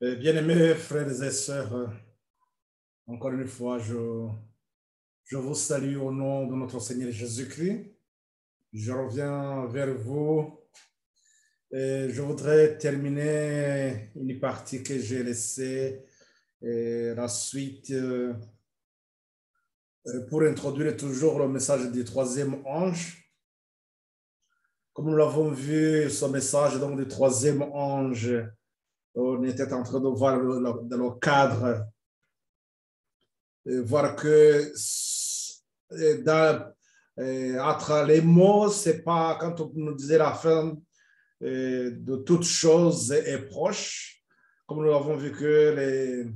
Bien-aimés frères et sœurs, encore une fois, je vous salue au nom de notre Seigneur Jésus-Christ. Je reviens vers vous et je voudrais terminer une partie que j'ai laissée, et la suite pour introduire toujours le message du troisième ange. Comme nous l'avons vu, ce message donc, du troisième ange, on était en train de voir dans le cadre, voir que entre les mots, c'est pas, quand on nous disait la fin de toute chose est proche, comme nous l'avons vu que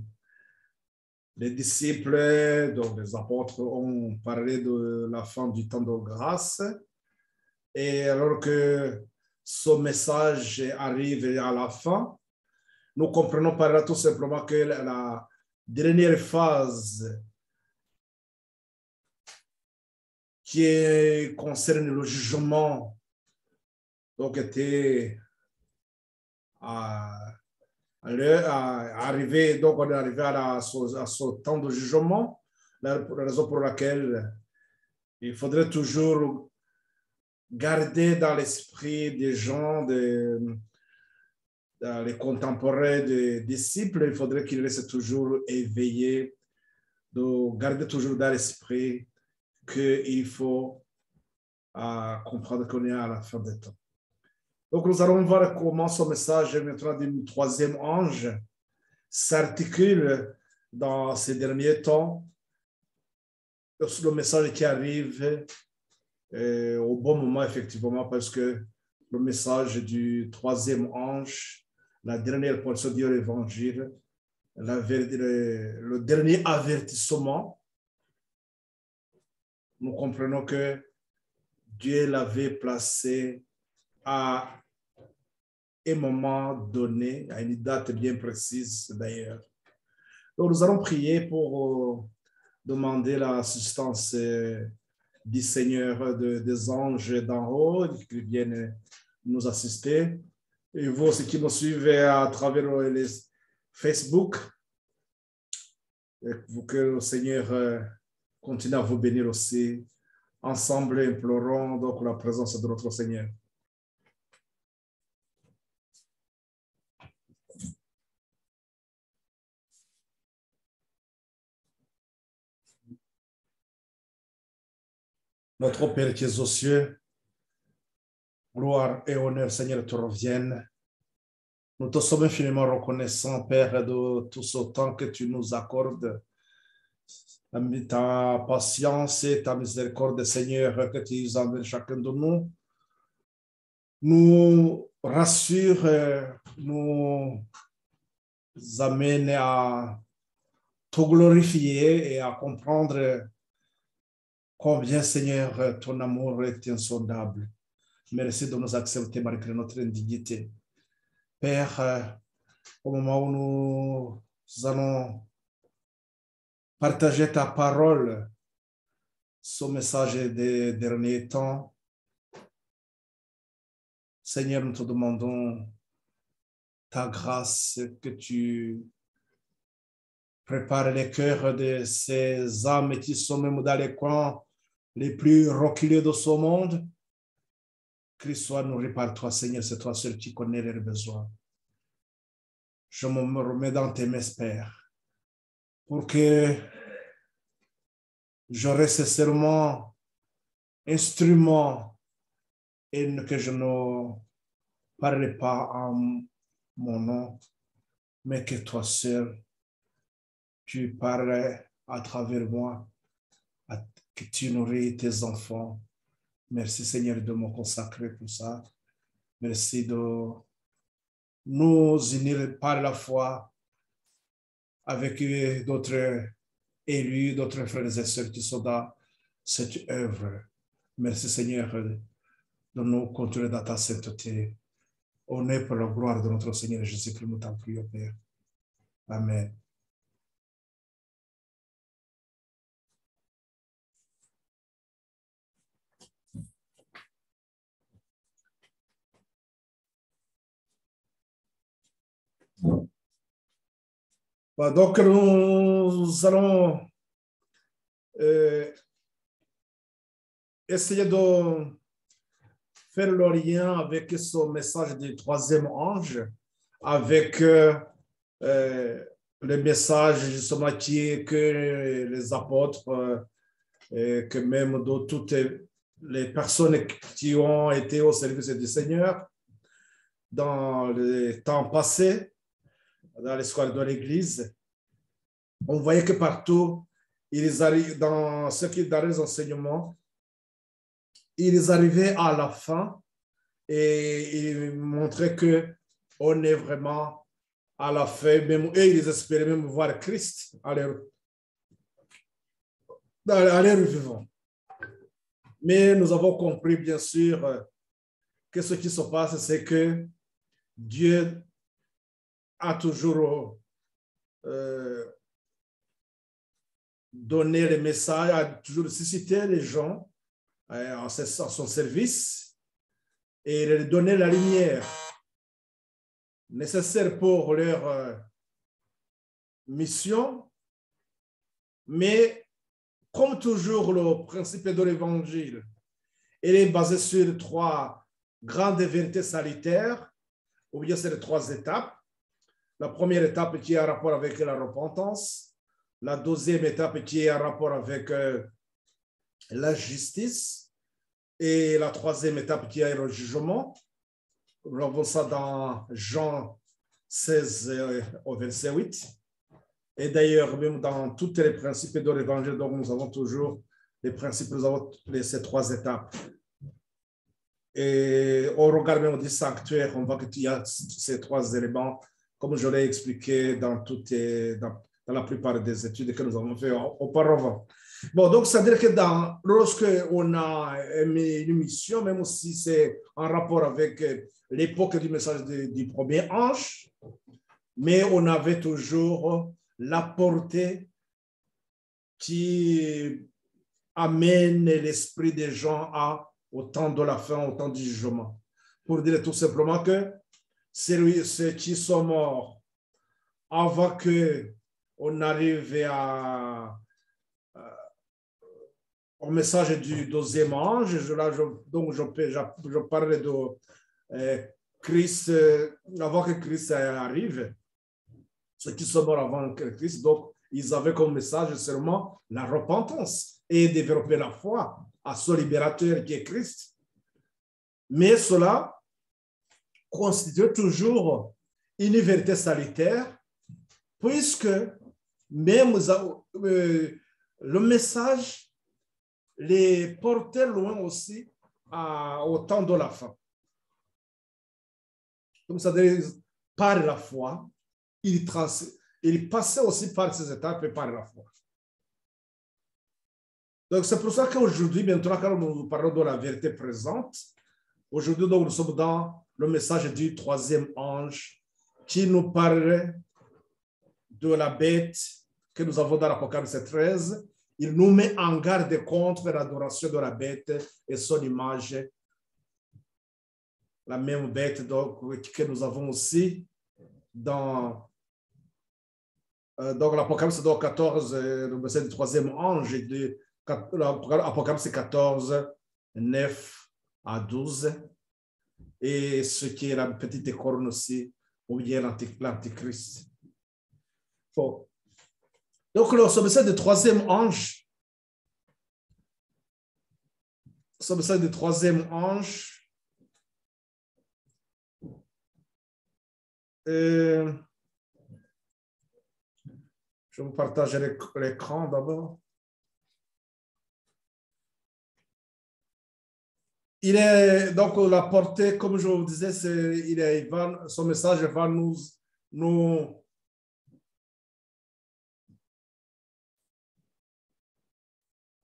les disciples, donc les apôtres, ont parlé de la fin du temps de grâce, et alors que ce message arrive à la fin, nous comprenons par là tout simplement que la dernière phase qui concerne le jugement, donc était arrivé, donc on est arrivé à ce temps de jugement, la raison pour laquelle il faudrait toujours garder dans l'esprit des gens, dans les contemporains des disciples, il faudrait qu'ils restent toujours éveillés, de garder toujours dans l'esprit qu'il faut comprendre qu'on est à la fin des temps. Donc, nous allons voir comment ce message maintenant du troisième ange s'articule dans ces derniers temps. Le message qui arrive au bon moment, effectivement, parce que le message du troisième ange, la dernière portion de l'évangile, le dernier avertissement, nous comprenons que Dieu l'avait placé à un moment donné, à une date bien précise d'ailleurs. Donc, nous allons prier pour demander l'assistance du Seigneur, des anges d'en haut qui viennent nous assister. Et vous aussi qui nous suivez à travers les Facebook, que le Seigneur continue à vous bénir aussi. Ensemble, implorons donc la présence de notre Seigneur. Notre Père qui es aux cieux, gloire et honneur, Seigneur, te reviennent. Nous te sommes infiniment reconnaissants, Père, de tout ce temps que tu nous accordes, ta patience et ta miséricorde, Seigneur, que tu envers chacun de nous rassure, nous amène à te glorifier et à comprendre combien, Seigneur, ton amour est insondable. Merci de nous accepter malgré notre indignité. Père, au moment où nous allons partager ta parole, ce message des derniers temps, Seigneur, nous te demandons ta grâce, que tu prépares les cœurs de ces âmes qui sont même dans les coins les plus reculés de ce monde. Christ soit nourri par toi, Seigneur, c'est toi seul qui connais leurs besoins. Je me remets dans tes mains, Père, pour que je reste seulement instrument et que je ne parle pas en mon nom, mais que toi seul, tu parles à travers moi, que tu nourris tes enfants. Merci, Seigneur, de me consacrer pour ça. Merci de nous unir par la foi avec d'autres élus, d'autres frères et sœurs qui sont dans cette œuvre. Merci, Seigneur, de nous continuer dans ta sainteté. On est pour la gloire de notre Seigneur Jésus-Christ, nous t'en prions, Père. Amen. Donc, nous allons essayer de faire le lien avec ce message du troisième ange, avec le message justement qui est que les apôtres, que même de toutes les personnes qui ont été au service du Seigneur dans le temps passé, dans l'histoire de l'Église, on voyait que partout, ils arrivent dans ce qui est dans les enseignements, ils arrivaient à la fin et ils montraient qu'on est vraiment à la fin, même eux, ils espéraient même voir Christ à leur vivant. Mais nous avons compris, bien sûr, que ce qui se passe, c'est que Dieu a toujours donné les messages, a toujours suscité les gens à son service et leur donner la lumière nécessaire pour leur mission. Mais comme toujours, le principe de l'évangile, il est basé sur trois grandes vérités salutaires, ou bien c'est les trois étapes. La première étape qui a rapport avec la repentance, la deuxième étape qui a rapport avec la justice, et la troisième étape qui est le jugement. Nous avons ça dans Jean 16 au verset 8. Et d'ailleurs, même dans tous les principes de l'évangile, donc nous avons toujours les principes, nous avons ces trois étapes. Et au regard même du sanctuaire, on voit qu'il y a ces trois éléments, comme je l'ai expliqué dans la plupart des études que nous avons fait auparavant. Bon, donc, c'est-à-dire que lorsque on a une mission, même si c'est en rapport avec l'époque du message du premier ange, mais on avait toujours la portée qui amène l'esprit des gens au temps de la fin, au temps du jugement. Pour dire tout simplement que ceux qui sont morts avant qu'on arrive au message du deuxième ange, donc je parle de Christ, avant que Christ arrive, ceux qui sont morts avant que Christ, donc ils avaient comme message seulement la repentance et développer la foi à ce libérateur qui est Christ. Mais cela constitue toujours une vérité salutaire, puisque même le message les portait loin aussi au temps de la fin. Donc, ça veut dire, par la foi, il passait aussi par ces étapes et par la foi. Donc, c'est pour ça qu'aujourd'hui, maintenant, quand nous parlons de la vérité présente, aujourd'hui, nous sommes dans le message du troisième ange qui nous parle de la bête que nous avons dans l'Apocalypse 13. Il nous met en garde contre l'adoration de la bête et son image. La même bête donc, que nous avons aussi dans l'Apocalypse 14, le verset du troisième ange, de l'Apocalypse 14, 9 à 12. Et ce qui est la petite corne aussi, ou bien l'Antichrist. Bon. Donc, ce message du troisième ange, je vous partage l'écran d'abord. Il est donc la portée, comme je vous disais, son message va nous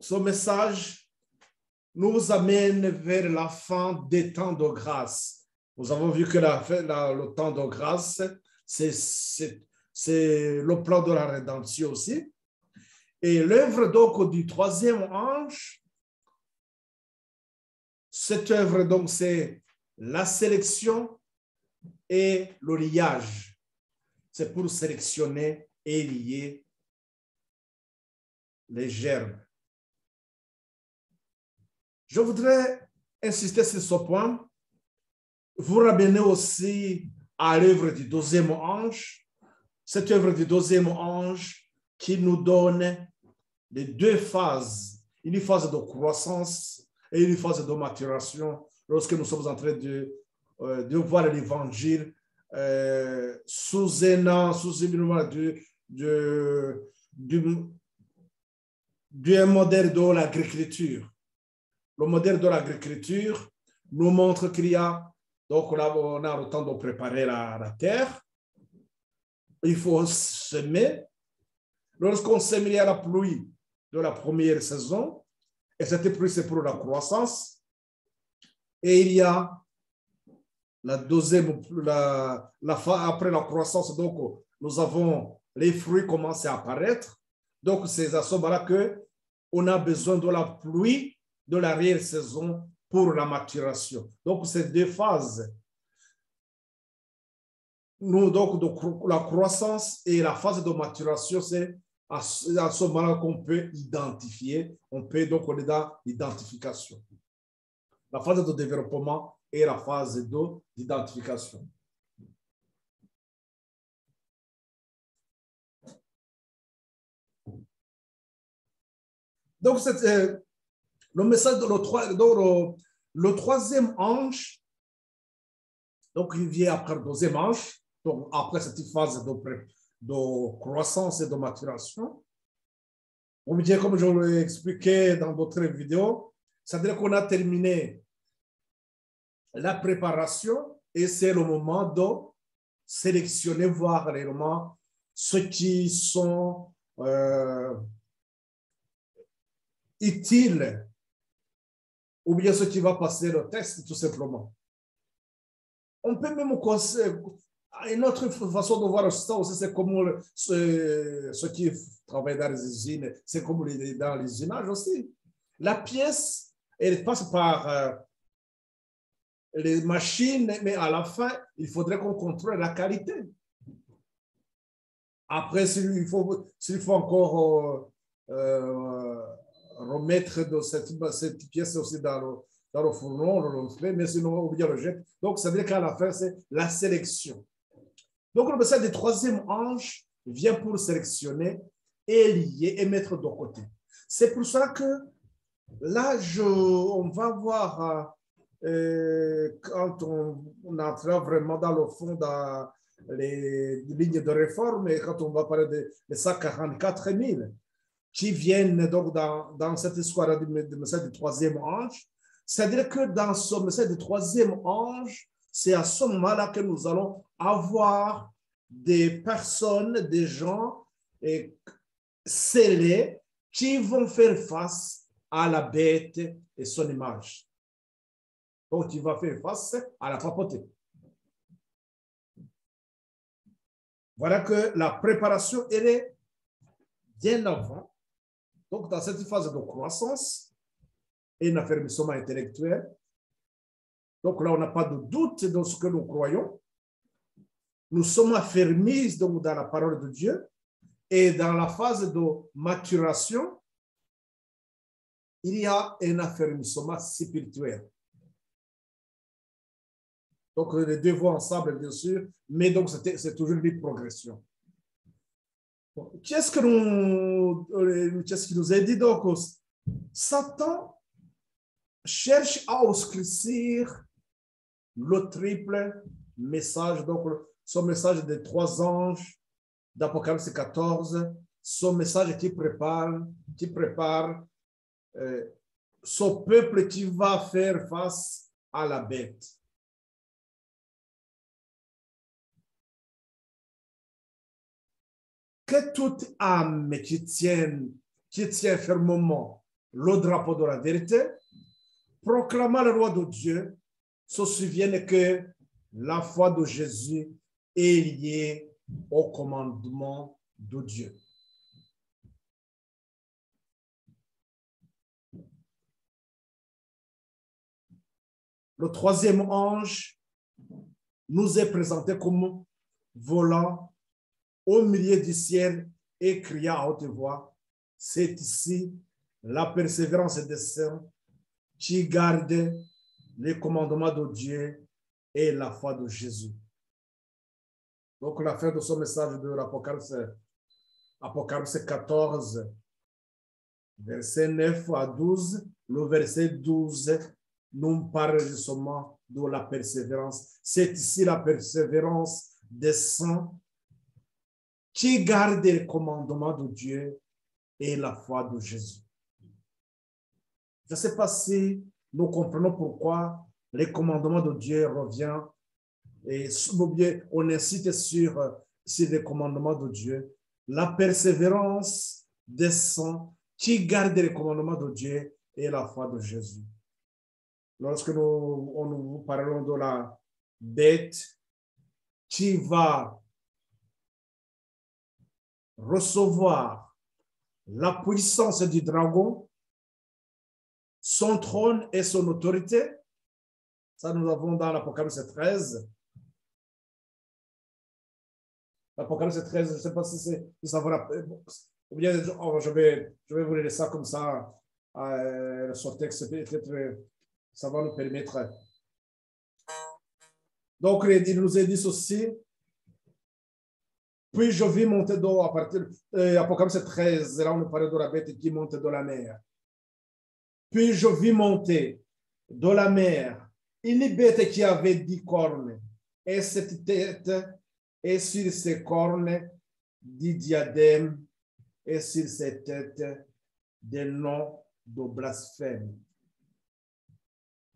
ce message nous amène vers la fin des temps de grâce. Nous avons vu que le temps de grâce, c'est le plan de la rédemption aussi. Et l'œuvre donc du troisième ange, cette œuvre donc c'est la sélection et le liage. C'est pour sélectionner est lié les germes. Je voudrais insister sur ce point. Vous ramenez aussi à l'œuvre du deuxième ange, cette œuvre du deuxième ange qui nous donne les deux phases, une phase de croissance et une phase de maturation lorsque nous sommes en train de voir l'évangile sous un modèle de l'agriculture. Le modèle de l'agriculture nous montre qu'il y a, donc là, on a le temps de préparer la terre. Il faut semer. Lorsqu'on sème, il y a la pluie de la première saison. Et cette pluie, c'est pour la croissance. Et il y a la deuxième, après la croissance, donc nous avons les fruits commencent à apparaître. Donc, c'est à ce moment-là qu'on a besoin de la pluie de l'arrière-saison pour la maturation. Donc, ces deux phases, donc la croissance et la phase de maturation, c'est à ce moment-là qu'on peut identifier, on est dans l'identification. La phase de développement et la phase d'identification. Donc, c'est le message de le troisième ange, donc il vient après le deuxième ange, donc après cette phase de croissance et de maturation. On veut dire, comme je l'ai expliqué dans d'autres vidéos, c'est-à-dire qu'on a terminé la préparation et c'est le moment de sélectionner, voir réellement ceux qui sont utiles ou bien ce qui va passer le test, tout simplement. On peut même conseiller, une autre façon de voir ça aussi, c'est comme ceux qui travaillent dans les usines, c'est comme dans l'usinage aussi. La pièce, elle passe par les machines, mais à la fin, il faudrait qu'on contrôle la qualité. Après, s'il faut encore remettre de cette pièce aussi dans le fourneau, on le fait, mais sinon, on le jette. Donc, ça veut dire qu'à la fin, c'est la sélection. Donc, le message du troisième ange vient pour sélectionner et lier et mettre de côté. C'est pour ça que là, on va voir, quand on entrera vraiment dans le fond, dans les lignes de réforme, et quand on va parler de 144 000 qui viennent donc dans cette histoire du message du troisième ange, c'est-à-dire que dans ce message du troisième ange, c'est à ce moment-là que nous allons avoir des personnes, des gens scellés qui vont faire face à la bête et son image. Donc, il va faire face à la papauté. Voilà que la préparation, elle est bien avant. Donc, dans cette phase de croissance et un affermissement intellectuel, donc là, on n'a pas de doute dans ce que nous croyons. Nous sommes affermis donc, dans la parole de Dieu. Et dans la phase de maturation, il y a un affermissement spirituel. Donc, les deux vont ensemble, bien sûr, mais donc c'est toujours une progression. Qu'est-ce qu'il nous a dit? Donc, Satan cherche à obscurcir le triple message, donc son message des trois anges d'Apocalypse 14, son message qui prépare ce peuple qui va faire face à la bête. Que toute âme qui tient fermement le drapeau de la vérité, proclamant la loi de Dieu, se souvienne que la foi de Jésus est liée au commandement de Dieu. Le troisième ange nous est présenté comme volant au milieu du ciel et cria à haute voix, c'est ici la persévérance des saints qui gardent les commandements de Dieu et la foi de Jésus. Donc, la fin de ce message de l'Apocalypse, Apocalypse 14, verset 9 à 12, le verset 12 nous parle justement de la persévérance. C'est ici la persévérance des saints qui gardent les commandements de Dieu et la foi de Jésus. Je ne sais pas si nous comprenons pourquoi les commandements de Dieu reviennent et on insiste sur les commandements de Dieu. La persévérance des saints qui gardent les commandements de Dieu et la foi de Jésus. Lorsque nous parlons de la bête qui va recevoir la puissance du dragon, son trône et son autorité, ça nous avons dans l'Apocalypse 13. L'Apocalypse 13, je ne sais pas si ça va rappeler. Ou bien je vais vous lire ça comme ça, ce texte, peut-être ça va nous permettre. Donc, il nous est dit ceci. Puis je vis monter d'eau à partir Apocalypse 13, là on nous parle de la bête qui monte de la mer. Puis je vis monter de la mer une bête qui avait 10 cornes, et cette tête, et sur ses cornes 10 diadèmes, et sur ses têtes des noms de blasphème.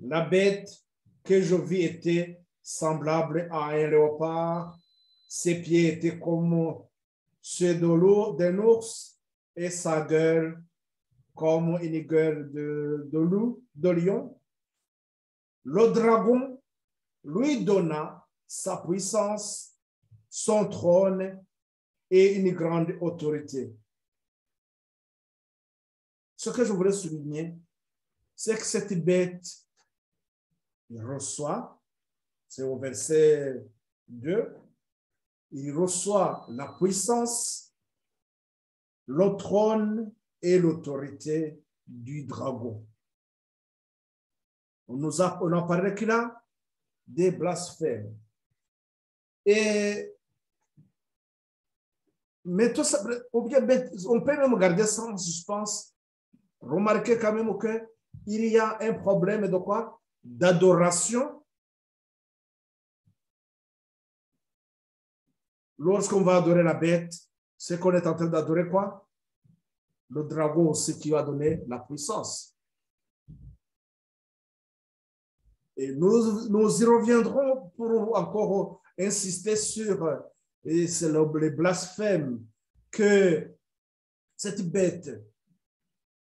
La bête que je vis était semblable à un léopard. Ses pieds étaient comme ceux d'un ours et sa gueule comme une gueule de lion. Le dragon lui donna sa puissance, son trône et une grande autorité. Ce que je voulais souligner, c'est que cette bête reçoit, c'est au verset 2, il reçoit la puissance, le trône et l'autorité du dragon. On a parlé qu'il a des blasphèmes. Mais tout ça, on peut même garder ça en suspense. Remarquez quand même qu'il y a un problème de quoi? D'adoration. Lorsqu'on va adorer la bête, c'est qu'on est en train d'adorer quoi? Le dragon aussi qui va donner la puissance. Et nous y reviendrons pour encore insister sur les blasphèmes que cette bête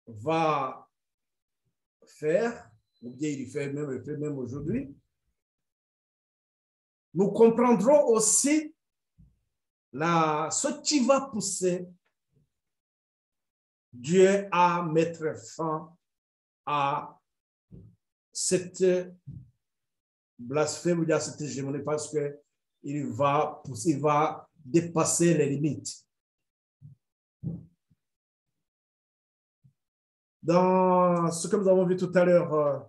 va faire, ou bien il fait même aujourd'hui. Nous comprendrons aussi ce qui va pousser Dieu à mettre fin à cette blasphème ou à cette hégémonie parce qu'il va dépasser les limites. Dans ce que nous avons vu tout à l'heure,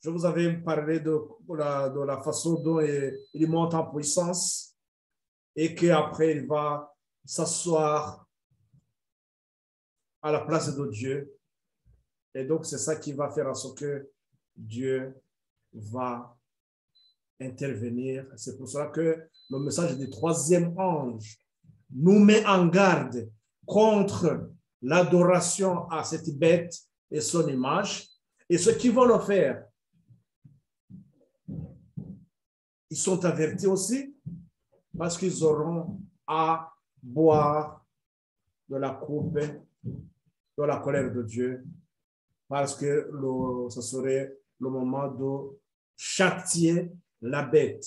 je vous avais parlé de la façon dont il monte en puissance et qu'après il va s'asseoir à la place de Dieu. Et donc, c'est ça qui va faire en sorte que Dieu va intervenir. C'est pour cela que le message du troisième ange nous met en garde contre l'adoration à cette bête et son image. Et ceux qui vont le faire, ils sont avertis aussi parce qu'ils auront à boire de la coupe de la colère de Dieu, parce que ce serait le moment de châtier la bête.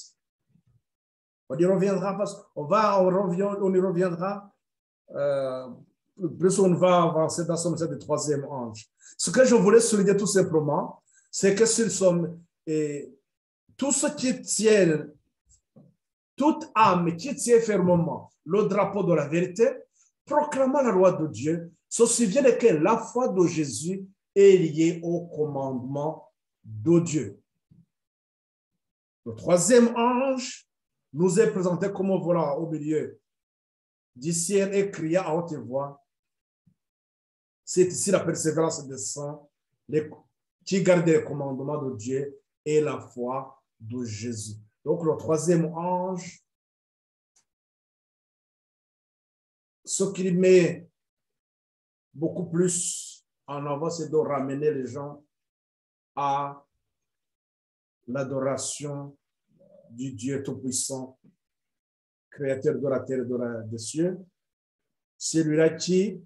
On y reviendra parce qu'on y reviendra plus on va avancer dans ce message du troisième ange. Ce que je voulais souligner tout simplement, c'est que tous ceux qui tiennent toute âme qui tient fermement le drapeau de la vérité, proclamant la loi de Dieu, se souviennent que la foi de Jésus est liée au commandement de Dieu. Le troisième ange nous est présenté comme volant au milieu du ciel et cria à haute voix. C'est ici la persévérance des saints qui gardent les commandements de Dieu et la foi de Jésus. Donc le troisième ange, ce qu'il met beaucoup plus en avant, c'est de ramener les gens à l'adoration du Dieu Tout-Puissant, créateur de la terre et des cieux. Celui-là qui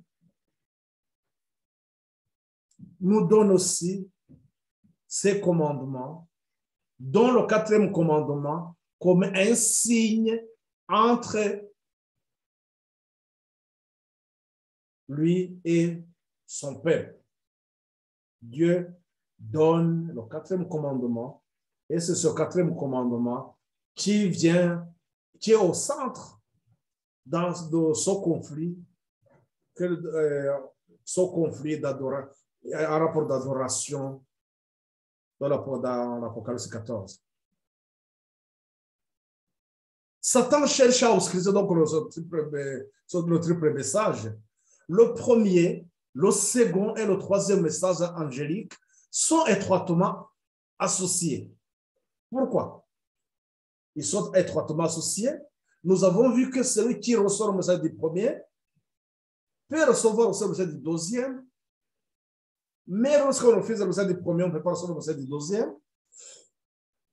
nous donne aussi ses commandements, dont le quatrième commandement comme un signe entre lui et son Père. Dieu donne le quatrième commandement et c'est ce quatrième commandement qui est au centre dans ce conflit, d'adoration, un rapport d'adoration dans l'Apocalypse 14. Satan cherche à oscuriser donc le triple message. Le premier, le second et le troisième message angélique sont étroitement associés. Pourquoi? Ils sont étroitement associés. Nous avons vu que celui qui reçoit le message du premier peut recevoir aussi le message du deuxième. Mais lorsqu'on refuse le message du premier, on ne peut pas recevoir le message du deuxième.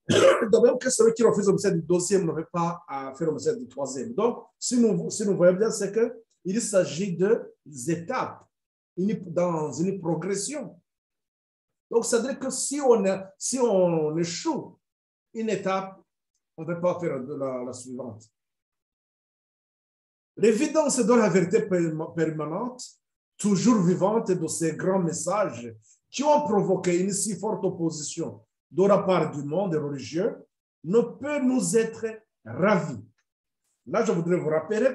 De même que celui qui refuse le message du deuxième ne peut pas faire le message du troisième. Donc, si nous voyons bien, c'est qu'il s'agit d'étapes dans une progression. Donc, c'est-à-dire que si on échoue une étape, on ne peut pas faire la suivante. L'évidence de la vérité permanente, toujours vivante de ces grands messages qui ont provoqué une si forte opposition de la part du monde religieux ne peut nous être ravis. Là, je voudrais vous rappeler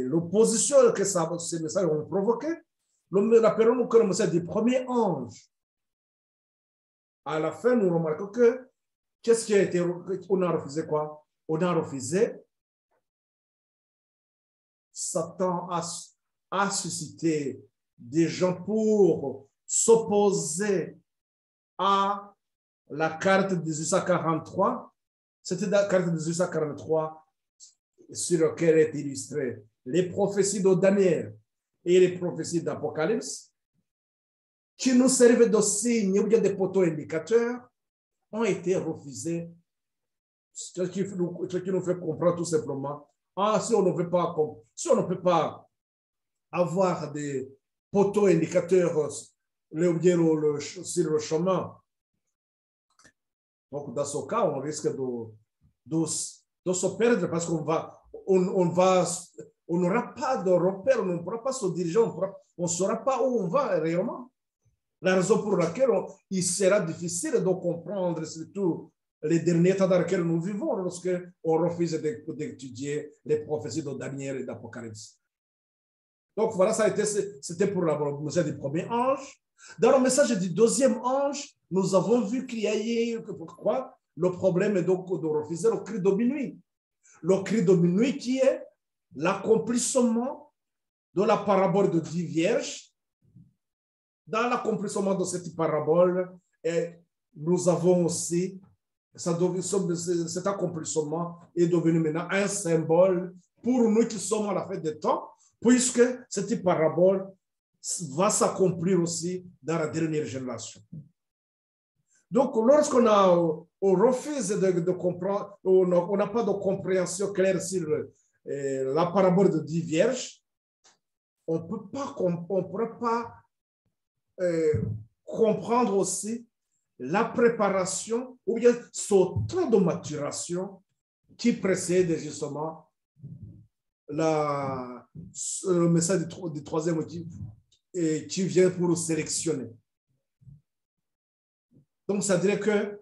l'opposition que ces messages ont provoqué. Rappelons-nous que le message du premier ange, à la fin, nous remarquons que qu'est-ce qui a été, on a refusé quoi? On a refusé. Satan a suscité des gens pour s'opposer à la carte de 1843. C'était la carte de 1843 sur laquelle est illustré les prophéties de Daniel et les prophéties d'Apocalypse, qui nous servaient de signes ou bien des poteaux indicateurs, ont été refusés. Ce qui nous fait comprendre tout simplement, si on ne peut pas avoir des poteaux indicateurs sur le chemin, donc dans ce cas, on risque de se perdre parce qu'on n'aura pas de repère, on ne pourra pas se diriger, on ne saura pas où on va réellement. La raison pour laquelle il sera difficile de comprendre surtout les derniers temps dans lesquels nous vivons lorsqu'on refuse d'étudier les prophéties de Daniel et d'Apocalypse. Donc voilà, c'était pour le message du premier ange. Dans le message du deuxième ange, nous avons vu qu'il y a eu, pourquoi le problème est donc de refuser le cri de minuit. Le cri de minuit qui est l'accomplissement de la parabole de 10 vierges. Dans l'accomplissement de cette parabole, nous avons aussi, cet accomplissement est devenu maintenant un symbole pour nous qui sommes à la fin des temps, puisque cette parabole va s'accomplir aussi dans la dernière génération. Donc, lorsqu'on refuse de comprendre, on n'a pas de compréhension claire sur la parabole de 10 vierges, on ne pourra pas comprendre aussi la préparation ou bien ce temps de maturation qui précède justement le message du troisième qui vient pour nous sélectionner. Donc, ça dirait que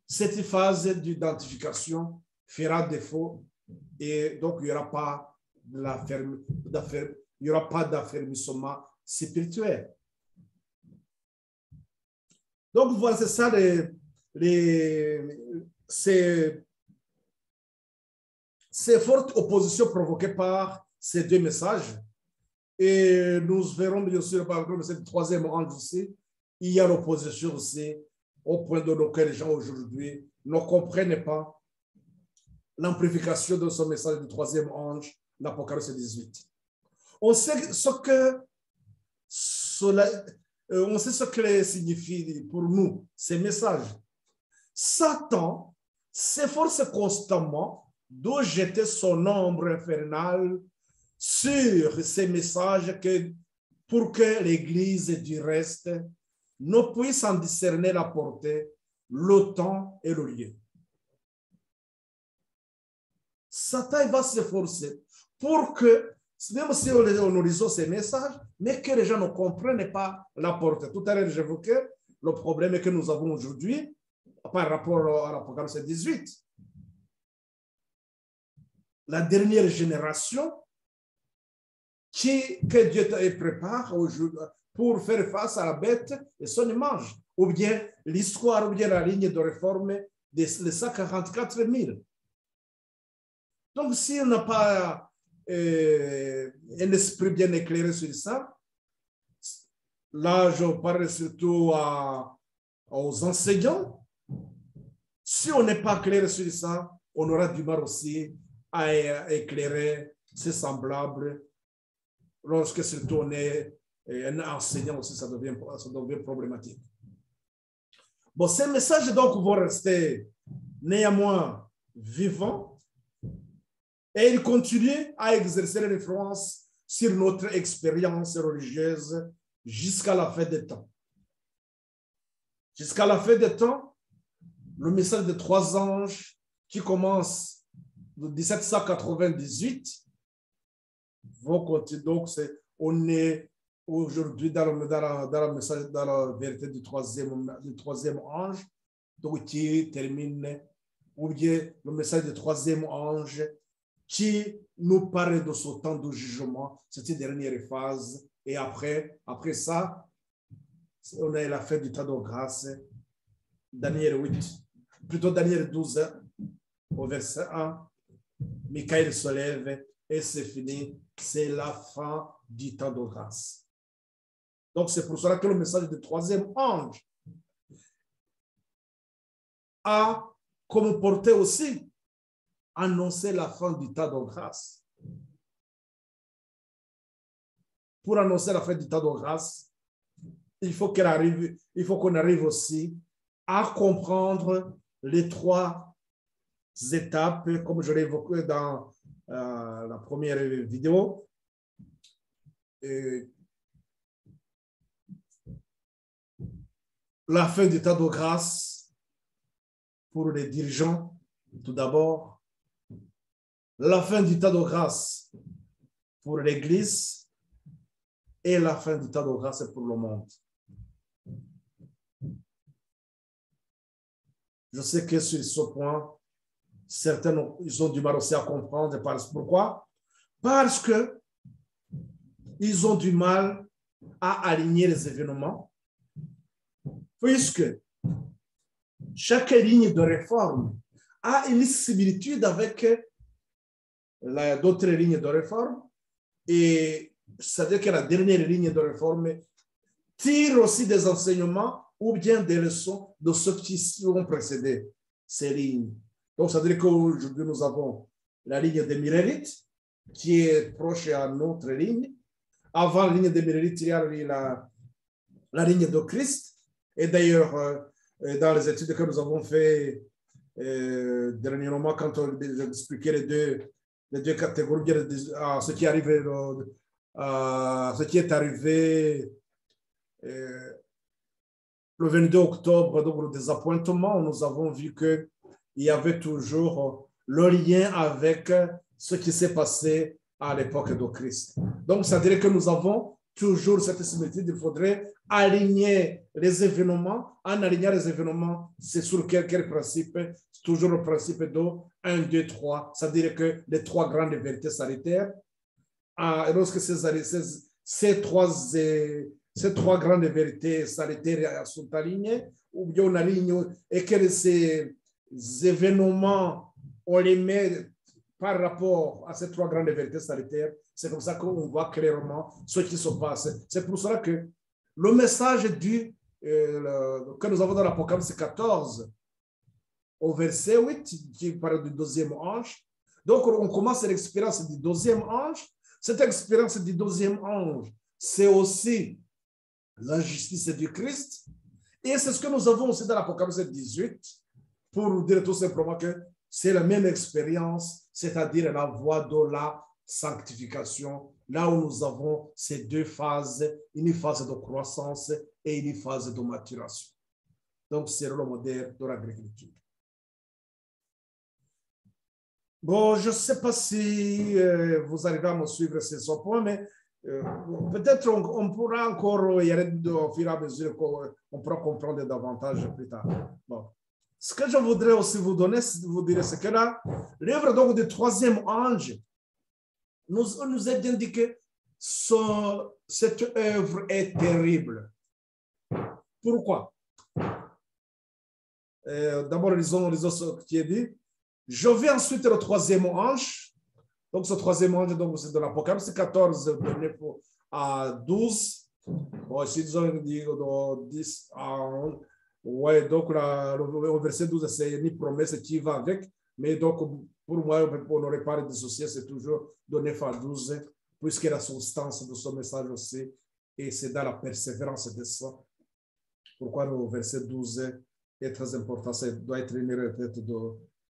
cette phase d'identification fera défaut et donc il n'y aura pas d'affermissement spirituel. Donc voilà, c'est ça ces fortes oppositions provoquées par ces deux messages. Et nous verrons bien sûr par exemple cette troisième ange aussi, il y a l'opposition aussi au point de que les gens aujourd'hui ne comprennent pas l'amplification de ce message du troisième ange, l'Apocalypse 18. On sait ce que signifie pour nous ces messages. Satan s'efforce constamment de jeter son ombre infernale sur ces messages pour que l'Église du reste ne puisse en discerner la portée, le temps et le lieu. Satan va s'efforcer pour que, même si on lisons ces messages, mais que les gens ne comprennent pas la portée. Tout à l'heure, j'évoquais le problème que nous avons aujourd'hui par rapport à l'Apocalypse 18. La dernière génération que Dieu prépare pour faire face à la bête et son image, ou bien l'histoire, ou bien la ligne de réforme des 144 000. Donc, si on n'a pas un esprit bien éclairé sur ça, là, je parle surtout aux enseignants. Si on n'est pas clair sur ça, on aura du mal aussi à éclairer ses semblables. Lorsque surtout on est un enseignant aussi, ça devient problématique. Bon, ces messages donc vont rester néanmoins vivants et ils continuent à exercer l'influence sur notre expérience religieuse jusqu'à la fin des temps. Jusqu'à la fin des temps, le message des trois anges qui commence de 1798 vont continuer. Donc, on est aujourd'hui dans le message, dans la vérité du troisième ange, donc qui termine, ou bien le message du troisième ange qui nous parle de ce temps de jugement, cette dernière phase. Et après ça, on a la fin du temps de grâce, Daniel 8, plutôt Daniel 12, au verset 1, Michael se lève et c'est fini, c'est la fin du temps de grâce. Donc c'est pour cela que le message du troisième ange a comme portée aussi annoncer la fin du temps de grâce. Pour annoncer la fin du temps de grâce, il faut qu'on arrive aussi à comprendre les trois étapes, comme je l'ai évoqué dans la première vidéo. La fin du temps de grâce pour les dirigeants, tout d'abord. La fin du temps de grâce pour l'Église et la fin du temps de grâce pour le monde. Je sais que sur ce point, certains ils ont du mal aussi à comprendre. Pourquoi? Parce que ils ont du mal à aligner les événements, puisque chaque ligne de réforme a une similitude avec d'autres lignes de réforme, et c'est-à-dire que la dernière ligne de réforme tire aussi des enseignements ou bien des leçons de ceux qui ont précédé ces lignes. Donc, c'est-à-dire qu'aujourd'hui, nous avons la ligne des Milérites, qui est proche à notre ligne. Avant la ligne des Milérites, il y a la ligne de Christ. Et d'ailleurs, dans les études que nous avons fait dernièrement, quand on expliquait les deux catégories, ce qui est arrivé le 22 octobre, donc le désappointement, nous avons vu qu'il y avait toujours le lien avec ce qui s'est passé à l'époque de Christ. Donc, ça dirait que nous avons toujours cette similitude, il faudrait aligner les événements. En alignant les événements, c'est sur quel principe? C'est toujours le principe de 1, 2, 3. C'est-à-dire que les trois grandes vérités sanitaires, lorsque ces trois grandes vérités sanitaires sont alignées, ou bien on aligne et que ces événements, on les met par rapport à ces trois grandes vérités sanitaires, c'est comme ça qu'on voit clairement ce qui se passe. C'est pour cela que le message que nous avons dans l'Apocalypse 14, au verset 8, qui parle du deuxième ange. Donc, on commence l'expérience du deuxième ange. Cette expérience du deuxième ange, c'est aussi la justice du Christ. Et c'est ce que nous avons aussi dans l'Apocalypse 18, pour dire tout simplement que c'est la même expérience, c'est-à-dire la voie de la sanctification, là où nous avons ces deux phases, une phase de croissance et une phase de maturation. Donc, c'est le modèle de l'agriculture. Bon, je ne sais pas si vous arrivez à me suivre sur ce point, mais peut-être on pourra encore y aller au fur et à mesure qu'on pourra comprendre davantage plus tard. Bon. Ce que je voudrais aussi vous dire, c'est que là, l'œuvre donc du troisième ange nous est indiqué cette œuvre est terrible. Pourquoi? D'abord, lisons ce qui est dit. Je vais ensuite le troisième ange. Donc, ce troisième ange, c'est de l'Apocalypse 14, de 9 à 12. Bon, ici, disons, de 10 à 11. Ouais, donc le verset 12, c'est une promesse qui va avec. Mais donc, pour moi, on n'aurait pas à dissocier, c'est toujours de 9 à 12, puisque la substance de ce message aussi, et c'est dans la persévérance de ça. Pourquoi le verset 12 est très important, ça doit être une tête de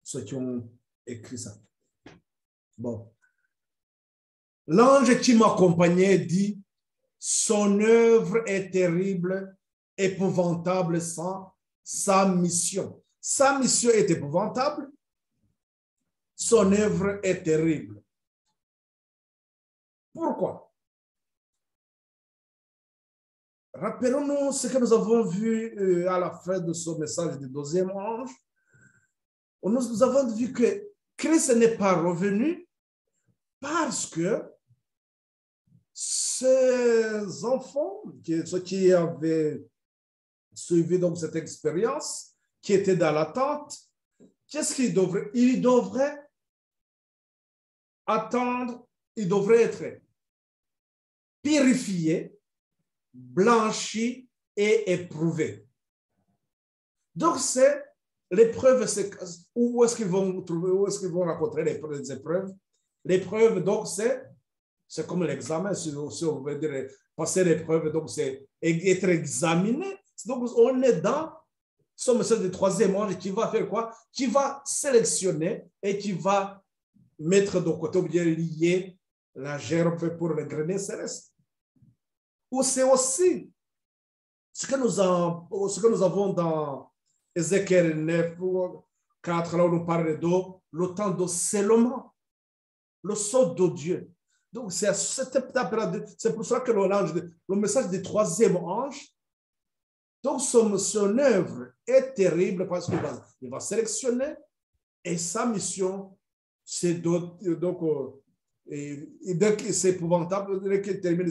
ceux qui ont écrit ça. Bon. L'ange qui m'accompagnait dit, son œuvre est terrible, épouvantable sans sa mission. Sa mission est épouvantable, son œuvre est terrible. Pourquoi? Rappelons-nous ce que nous avons vu à la fin de ce message du deuxième ange. Nous avons vu que Christ n'est pas revenu parce que ces enfants, ceux qui avaient suivi donc cette expérience, qui étaient dans l'attente, qu'est-ce qu'ils devraient? Ils devraient attendre, ils devraient être purifiés, blanchis et éprouvés. Donc, c'est l'épreuve, où est-ce qu'ils vont trouver, où est-ce qu'ils vont rencontrer les épreuves? L'épreuve, donc, c'est comme l'examen, si on veut dire passer l'épreuve, donc c'est être examiné. Donc, on est dans ce message du troisième ange qui va faire quoi? Qui va sélectionner et qui va mettre de côté ou bien lier la gerbe pour le grenier céleste. Ou c'est aussi ce que nous avons dans Ézéchiel 9, 4, là où nous parlons de le temps de scellement, le sceau de Dieu. Donc, c'est à cette étape-là, c'est pour ça que le message du troisième ange, donc son œuvre est terrible parce qu'il va sélectionner et sa mission, c'est donc, dès que c'est épouvantable, dès qu'il termine,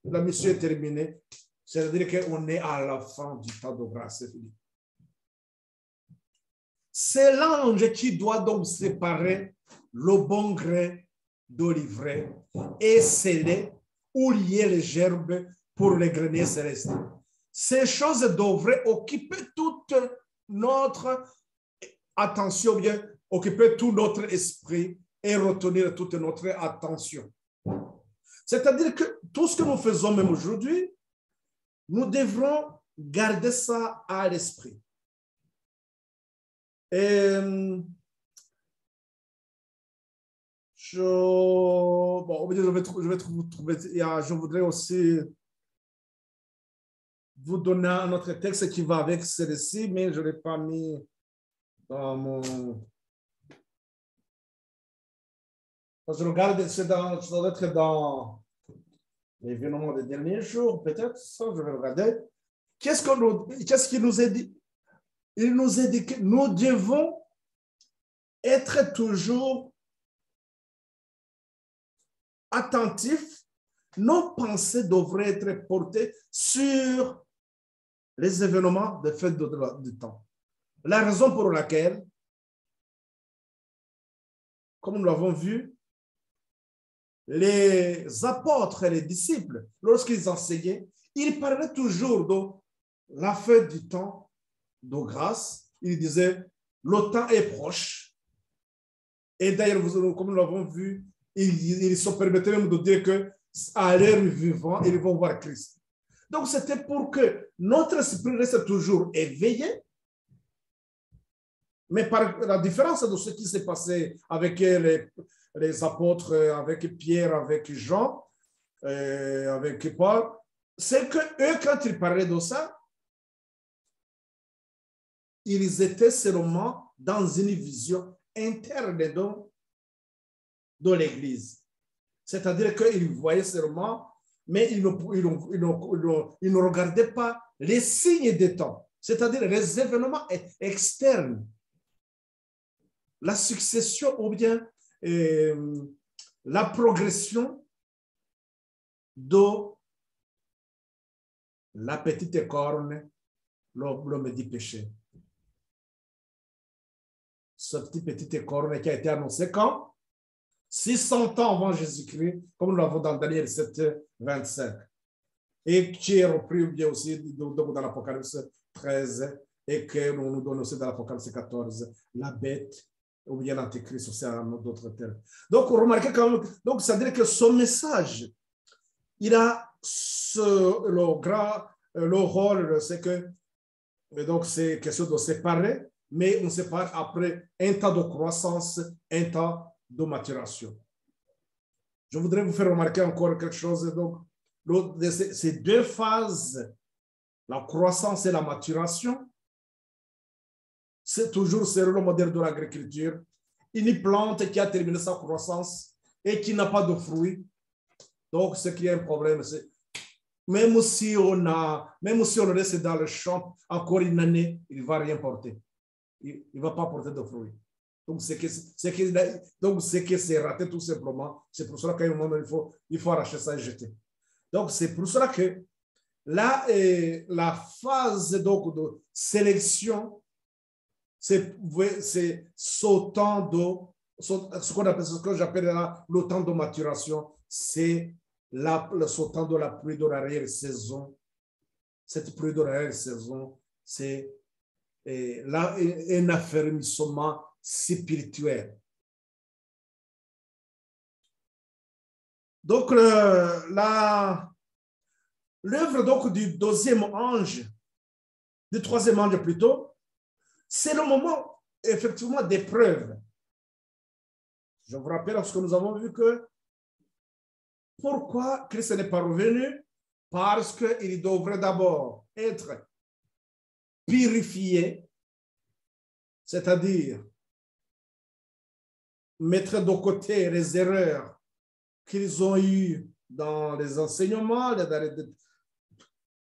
la mission est terminée, c'est-à-dire qu'on est à la fin du temps de grâce. C'est l'ange qui doit donc séparer le bon grain de l'ivraie et sceller ou lier les gerbes pour les greniers célestes. Ces choses devraient occuper toute notre attention, bien occuper tout notre esprit et retenir toute notre attention. C'est-à-dire que tout ce que nous faisons même aujourd'hui, nous devrons garder ça à l'esprit. Et je voudrais aussi vous donner un autre texte qui va avec celui-ci, mais je ne l'ai pas mis dans mon... Je regarde, ça doit être dans l'événement des derniers jours, peut-être, ça, je vais regarder. Qu'est-ce qu'il nous est dit? Il nous est dit que nous devons être toujours attentifs. Nos pensées devraient être portées sur les événements de fête du temps. La raison pour laquelle, comme nous l'avons vu, les apôtres et les disciples, lorsqu'ils enseignaient, ils parlaient toujours de la fête du temps de grâce. Ils disaient, le temps est proche. Et d'ailleurs, comme nous l'avons vu, ils se permettaient même de dire qu'à l'heure vivant, ils vont voir Christ. Donc, c'était pour que notre esprit reste toujours éveillé. Mais par la différence de ce qui s'est passé avec les apôtres, avec Pierre, avec Jean, avec Paul, c'est que eux, quand ils parlaient de ça, ils étaient seulement dans une vision interne de l'Église. C'est-à-dire qu'ils voyaient seulement, mais ils ne regardaient pas les signes des temps, c'est-à-dire les événements externes, la succession ou bien la progression de la petite corne, l'homme dit péché. Ce petite corne qui a été annoncé quand? 600 ans avant Jésus-Christ, comme nous l'avons dans Daniel 7, 25. Et qui est repris bien aussi dans l'Apocalypse 13 et que l'on nous donne aussi dans l'Apocalypse 14, la bête ou bien l'antéchrist aussi en d'autres termes. Donc, remarquez quand même, donc ça veut dire que son message, il a le rôle, c'est que, donc c'est question de séparer, mais on sépare après un temps de croissance, un temps de maturation. Je voudrais vous faire remarquer encore quelque chose. Donc, ces deux phases, la croissance et la maturation, c'est toujours selon le modèle de l'agriculture. Une plante qui a terminé sa croissance et qui n'a pas de fruits. Donc, ce qui est un problème, c'est même si on le laisse dans le champ encore une année, il ne va rien porter. Il ne va pas porter de fruits. Donc, c'est que c'est raté tout simplement. C'est pour cela qu'à un moment, il faut arracher ça et jeter. Donc, c'est pour cela que là, la phase donc, de sélection, c'est ce temps ce que j'appelle le temps de maturation, c'est ce temps de la pluie de l'arrière-saison. Cette pluie de l'arrière-saison, c'est un affermissement spirituel. Donc, l'œuvre donc du deuxième ange, du troisième ange plutôt, c'est le moment effectivement d'épreuve. Je vous rappelle, lorsque nous avons vu que pourquoi Christ n'est pas revenu? Parce qu'il devrait d'abord être purifié, c'est-à-dire mettre de côté les erreurs qu'ils ont eues dans les enseignements,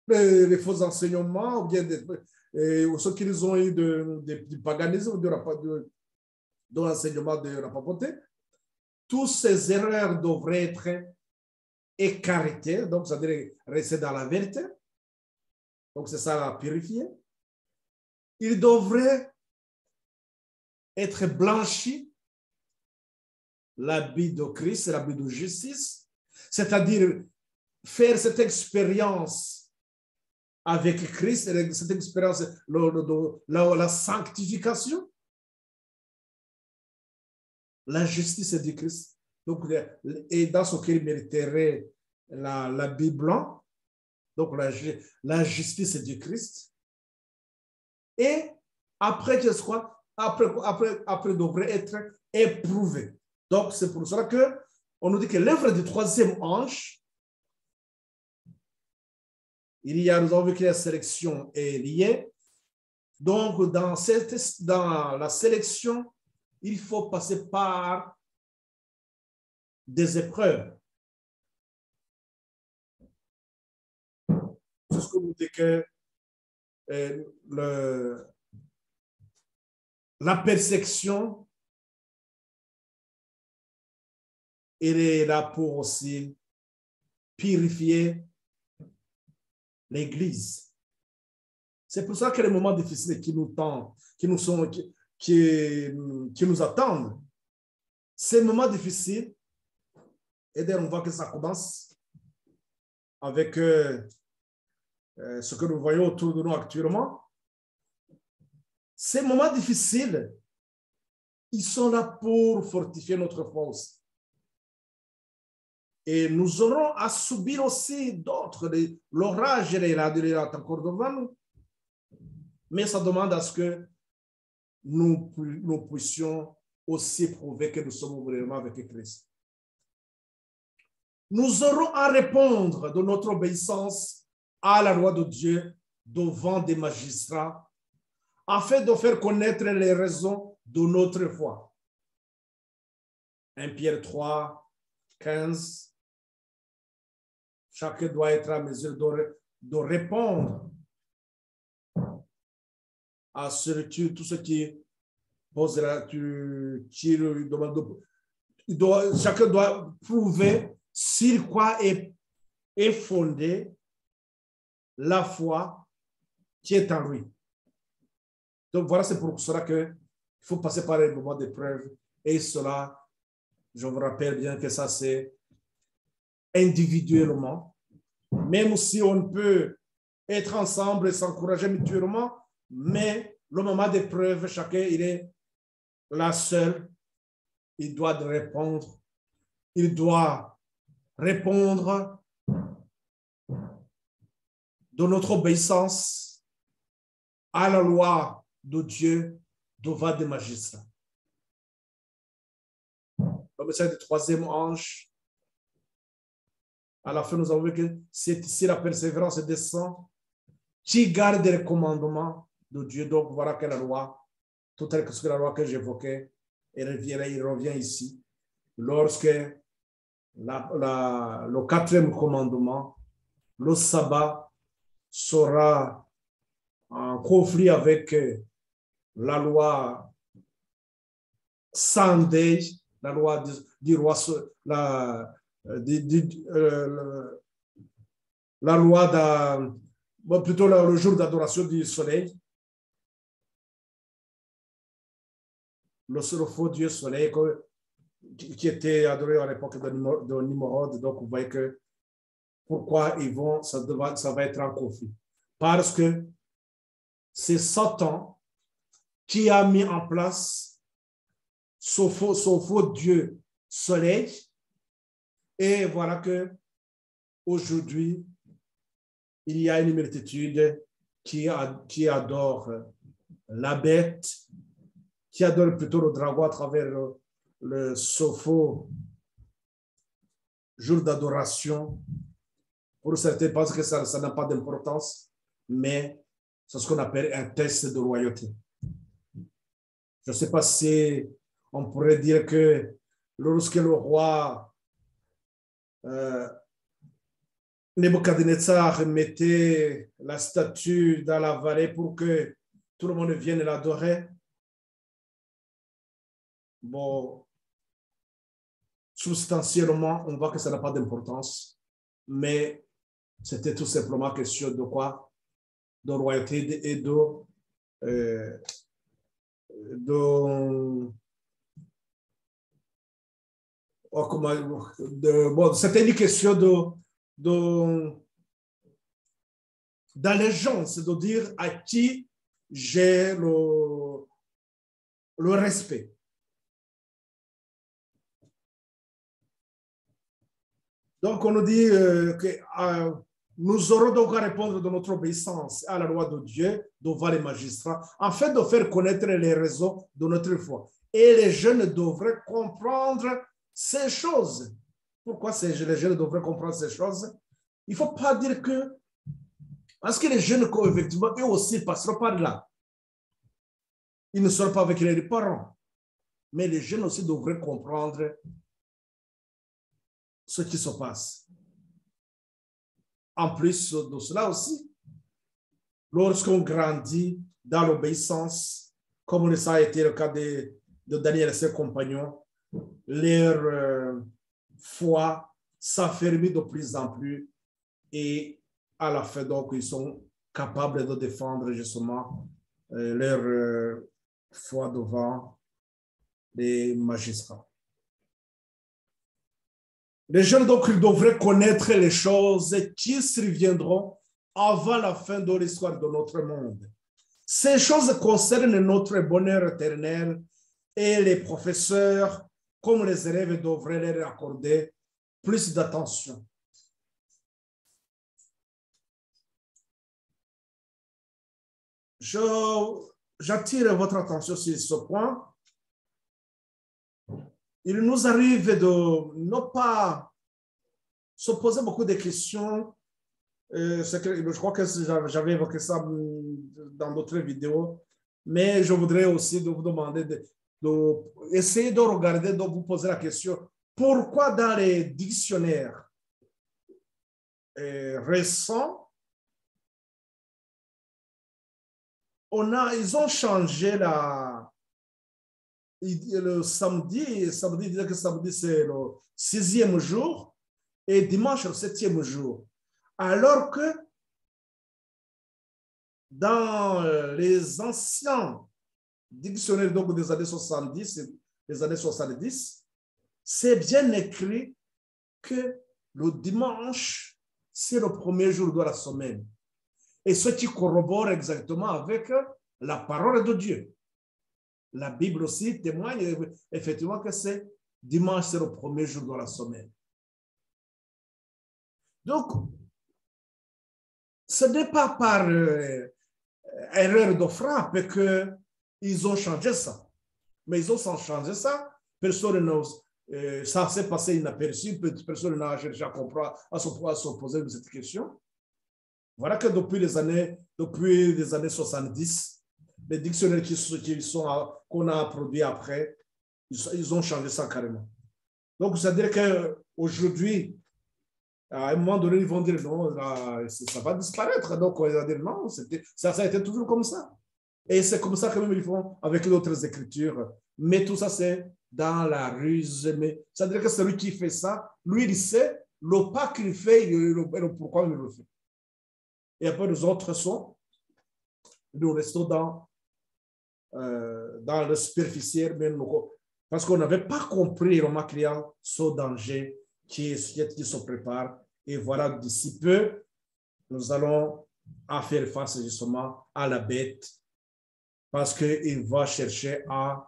les faux enseignements, ou bien ce qu'ils ont eu du paganisme, de l'enseignement de la papauté. Toutes ces erreurs devraient être écartées, donc ça veut dire rester dans la vérité. Donc c'est ça la purifier. Ils devraient être blanchis, l'habit de Christ, l'habit de justice, c'est-à-dire faire cette expérience avec Christ, cette expérience, la sanctification, la justice du Christ. Donc, et dans ce qu'il mériterait l'habit blanc, donc la justice du Christ. Et après, qu'est-ce quoi? Après devrait être éprouvé. Donc, c'est pour cela qu'on nous dit que l'œuvre du troisième ange, nous avons vu que la sélection est liée. Donc, dans la sélection, il faut passer par des épreuves. ce que nous dit que la persécution, elle est là pour aussi purifier l'Église. C'est pour ça que les moments difficiles qui nous tendent, qui nous attendent, ces moments difficiles, et d'ailleurs on voit que ça commence avec ce que nous voyons autour de nous actuellement. Ces moments difficiles, ils sont là pour fortifier notre force. Et nous aurons à subir aussi d'autres. L'orage, il est là encore devant nous. Mais ça demande à ce que nous puissions aussi prouver que nous sommes vraiment avec Christ. Nous aurons à répondre de notre obéissance à la loi de Dieu devant des magistrats afin de faire connaître les raisons de notre foi. 1 Pierre 3, 15. Chacun doit être à mesure de répondre à tout ce qui posera, chacun doit prouver sur quoi est fondée la foi qui est en lui. Donc voilà, c'est pour cela qu'il faut passer par les moments d'épreuve. Et cela, je vous rappelle bien que ça, c'est individuellement. Même si on peut être ensemble et s'encourager mutuellement, mais le moment d'épreuve, chacun, il est là seul. Il doit répondre. Il doit répondre de notre obéissance à la loi de Dieu devant des magistrats. Le message du troisième ange, à la fin, nous avons vu que c'est ici la persévérance descend, qui garde les commandements de Dieu. Donc, voilà que la loi, tout tel que la loi que j'évoquais, il revient ici. Lorsque le quatrième commandement, le sabbat, sera en conflit avec la loi sans deuil, la loi du roi, la loi plutôt le jour d'adoration du soleil, le faux Dieu soleil qui était adoré à l'époque de Nimrod. Donc, vous voyez que pourquoi ça va être en conflit. Parce que c'est Satan qui a mis en place son faux Dieu soleil. Et voilà que aujourd'hui, il y a une multitude qui adore la bête, qui adore plutôt le dragon à travers le faux jour d'adoration. Pour certains, pensent que ça n'a pas d'importance, mais c'est ce qu'on appelle un test de royauté. Je ne sais pas si on pourrait dire que lorsque le roi Nebuchadnezzar mettait la statue dans la vallée pour que tout le monde vienne l'adorer, bon, substantiellement, on voit que ça n'a pas d'importance, mais c'était tout simplement question de quoi? De royauté et c'était une question d'allégeance, de dire à qui j'ai le respect. Donc, on nous dit que nous aurons donc à répondre de notre obéissance à la loi de Dieu devant les magistrats, afin de faire connaître les raisons de notre foi. Et les jeunes devraient comprendre ces choses. Pourquoi les jeunes devraient comprendre ces choses? Il ne faut pas dire que, parce que les jeunes, effectivement, eux aussi passeront par là. Ils ne seront pas avec les parents. Mais les jeunes aussi devraient comprendre ce qui se passe. En plus de cela aussi, lorsqu'on grandit dans l'obéissance, comme ça a été le cas de Daniel et ses compagnons, leur foi s'affermit de plus en plus et à la fin, donc, ils sont capables de défendre justement leur foi devant les magistrats. Les jeunes, donc, ils devraient connaître les choses qui surviendront avant la fin de l'histoire de notre monde. Ces choses concernent notre bonheur éternel et les professeurs, comme les élèves, devraient leur accorder plus d'attention. J'attire votre attention sur ce point. Il nous arrive de ne pas se poser beaucoup de questions. Je crois que j'avais évoqué ça dans d'autres vidéos, mais je voudrais aussi vous demander d'essayer de regarder, de vous poser la question, pourquoi dans les dictionnaires récents, ils ont changé le samedi disait que samedi c'est le 6e jour et dimanche le 7e jour. Alors que dans les anciens dictionnaires donc des années 70, c'est bien écrit que le dimanche, c'est le premier jour de la semaine. Et ce qui corrobore exactement avec la parole de Dieu. La Bible aussi témoigne effectivement que c'est dimanche, c'est le premier jour de la semaine. Donc, ce n'est pas par erreur de frappe qu'ils ont changé ça. Mais ils ont changé ça. Personne n'a, ça s'est passé inaperçu. Personne n'a cherché à comprendre, à se poser cette question. Voilà que depuis les années 70, les dictionnaires qu'on a produits après, ils ont changé ça carrément. Donc, c'est-à-dire qu'aujourd'hui, à un moment donné, ils vont dire non, ça va disparaître. Donc, ils vont dire non, ça a été toujours comme ça. Et c'est comme ça que même ils font avec d'autres écritures. Mais tout ça, c'est dans la ruse. C'est-à-dire que celui qui fait ça, lui, il sait le pas qu'il fait et le pourquoi il le fait. Et après, nous autres nous restons dans le superficiel, parce qu'on n'avait pas compris, le client, ce danger qui se prépare. Et voilà, d'ici peu, nous allons faire face justement à la bête, parce qu'il va chercher à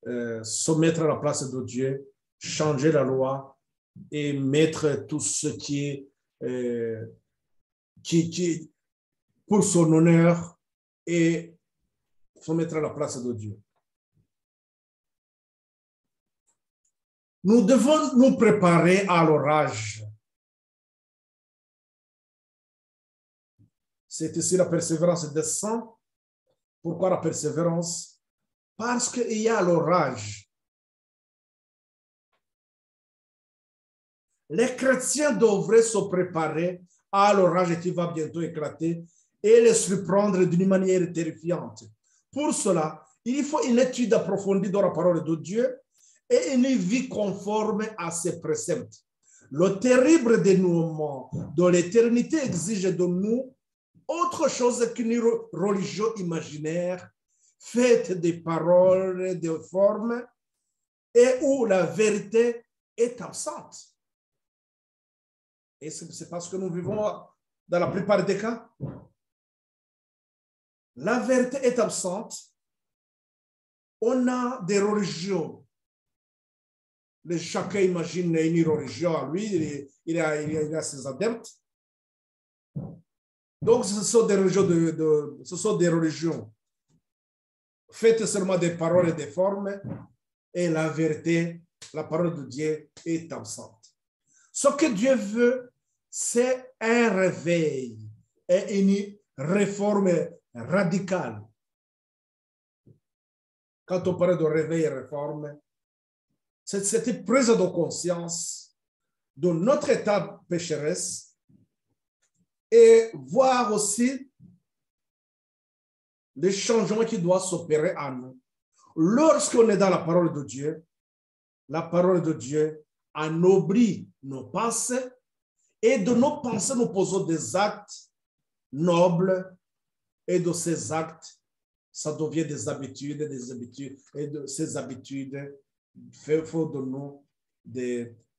se mettre à la place de Dieu, changer la loi et mettre tout ce qui est pour son honneur et se mettre à la place de Dieu. Nous devons nous préparer à l'orage. C'est ici la persévérance descend. Pourquoi la persévérance? Parce qu'il y a l'orage. Les chrétiens devraient se préparer à l'orage qui va bientôt éclater et les surprendre d'une manière terrifiante. Pour cela, il faut une étude approfondie de la parole de Dieu et une vie conforme à ses préceptes. Le terrible dénouement de l'éternité exige de nous autre chose qu'une religion imaginaire faite des paroles, des formes et où la vérité est absente. Et c'est parce que nous vivons dans la plupart des cas. La vérité est absente. On a des religions. Chacun imagine une religion à lui, il a ses adeptes. Donc, ce sont des religions faites seulement des paroles et des formes, et la vérité, la parole de Dieu est absente. Ce que Dieu veut, c'est un réveil et une réforme radicale. Quand on parle de réveil et réforme, c'est cette prise de conscience de notre état pécheresse et voir aussi le changement qui doit s'opérer en nous. Lorsqu'on est dans la parole de Dieu ennoblit nos pensées et de nos pensées, nous posons des actes nobles et de ces actes, ça devient des habitudes et de ces habitudes font de nous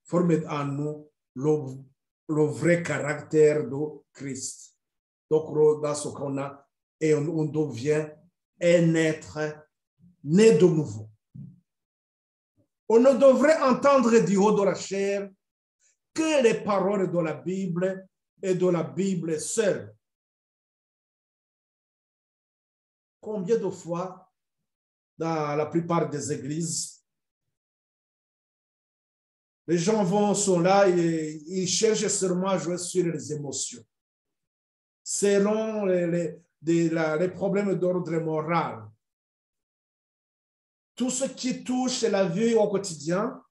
former en nous le vrai caractère de Christ. Donc, dans ce qu'on a, et on devient un être né de nouveau. On ne devrait entendre du haut de la chair que les paroles de la Bible et de la Bible seule. Combien de fois, dans la plupart des églises, les gens sont là et ils cherchent seulement à jouer sur les émotions, selon les problèmes d'ordre moral. Tout ce qui touche la vie au quotidien,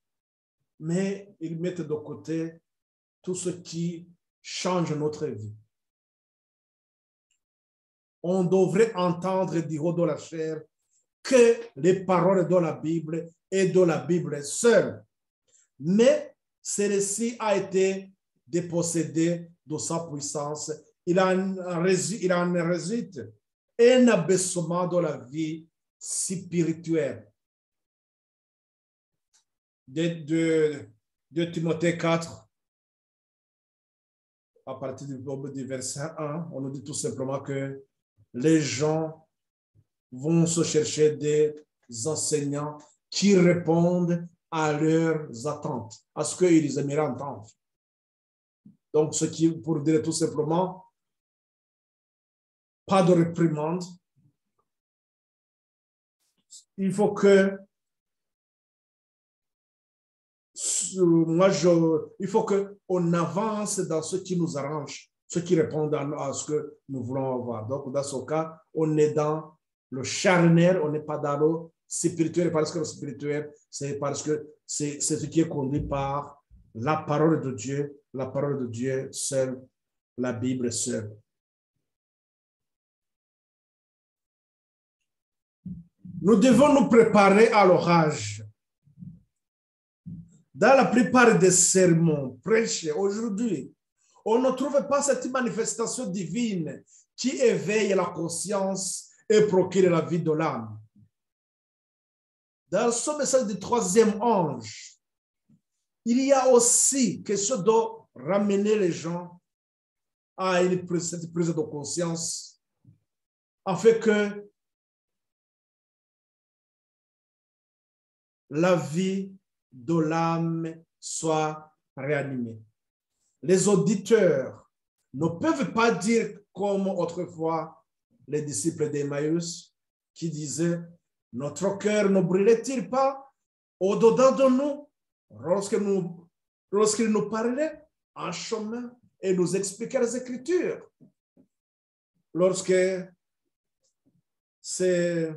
mais ils mettent de côté tout ce qui change notre vie. On devrait entendre du haut de la chair que les paroles de la Bible et de la Bible seule. Mais celle-ci a été dépossédée de sa puissance. Il en résulte un abaissement de la vie spirituelle. De Timothée 4, à partir du verset 1, on nous dit tout simplement que les gens vont se chercher des enseignants qui répondent à leurs attentes, à ce qu'ils aimeraient entendre. Donc, ce qui, pour dire tout simplement, pas de réprimande. Il faut que il faut qu'on avance dans ce qui nous arrange, ce qui répond à ce que nous voulons avoir. Donc, dans ce cas, on est dans le charnel, on n'est pas dans le spirituel, parce que le spirituel, c'est parce que c'est ce qui est conduit par la parole de Dieu seule, la Bible seule. Nous devons nous préparer à l'orage. Dans la plupart des sermons prêchés aujourd'hui, on ne trouve pas cette manifestation divine qui éveille la conscience et procure la vie de l'âme. Dans ce message du troisième ange, il y a aussi question de ramener les gens à cette prise de conscience afin que la vie de l'âme soit réanimée. Les auditeurs ne peuvent pas dire comme autrefois les disciples d'Emmaüs qui disaient « Notre cœur ne brûlait-il pas au-dedans de nous lorsqu'il nous parlait en chemin et nous expliquait les Écritures ?» Lorsque ces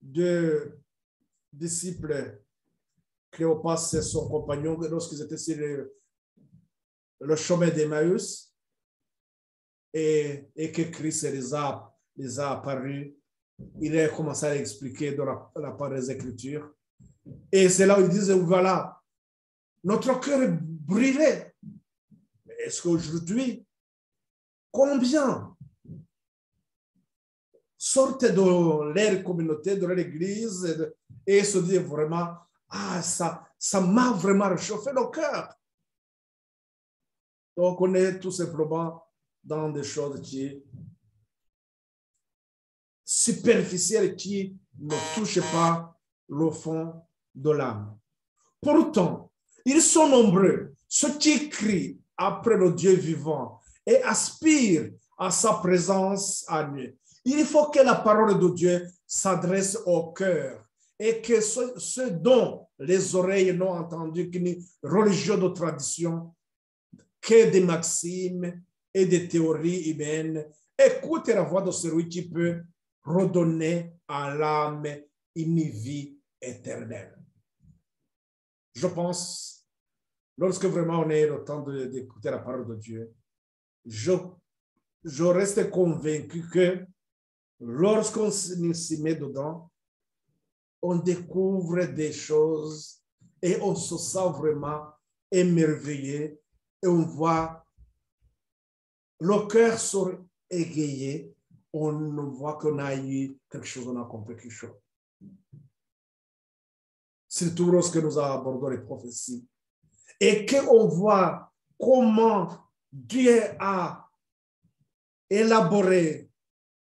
deux disciples, Cléopas et son compagnon, lorsqu'ils étaient sur le chemin d'Emmaüs et que Christ les a apparus, il a commencé à expliquer de la part des Écritures. Et c'est là où ils disent, voilà, notre cœur est brûlé. Mais est-ce qu'aujourd'hui, combien sortent de leur communauté, de leur église et se disent vraiment, ah, ça m'a vraiment réchauffé le cœur. Donc, on est tout simplement dans des choses qui superficielles, qui ne touchent pas le fond de l'âme. Pourtant, ils sont nombreux, ceux qui crient après le Dieu vivant et aspirent à sa présence à nous. Il faut que la parole de Dieu s'adresse au cœur et que ceux dont les oreilles n'ont entendu qu'une religion de tradition, que des maximes et des théories humaines, écoute la voix de celui qui peut redonner à l'âme une vie éternelle. Je pense, lorsque vraiment on a le temps d'écouter la parole de Dieu, je reste convaincu que lorsqu'on s'y met dedans, on découvre des choses et on se sent vraiment émerveillé et on voit le cœur s'égayer, on voit qu'on a eu quelque chose, on a compris quelque chose. Surtout lorsque nous abordons les prophéties et qu'on voit comment Dieu a élaboré,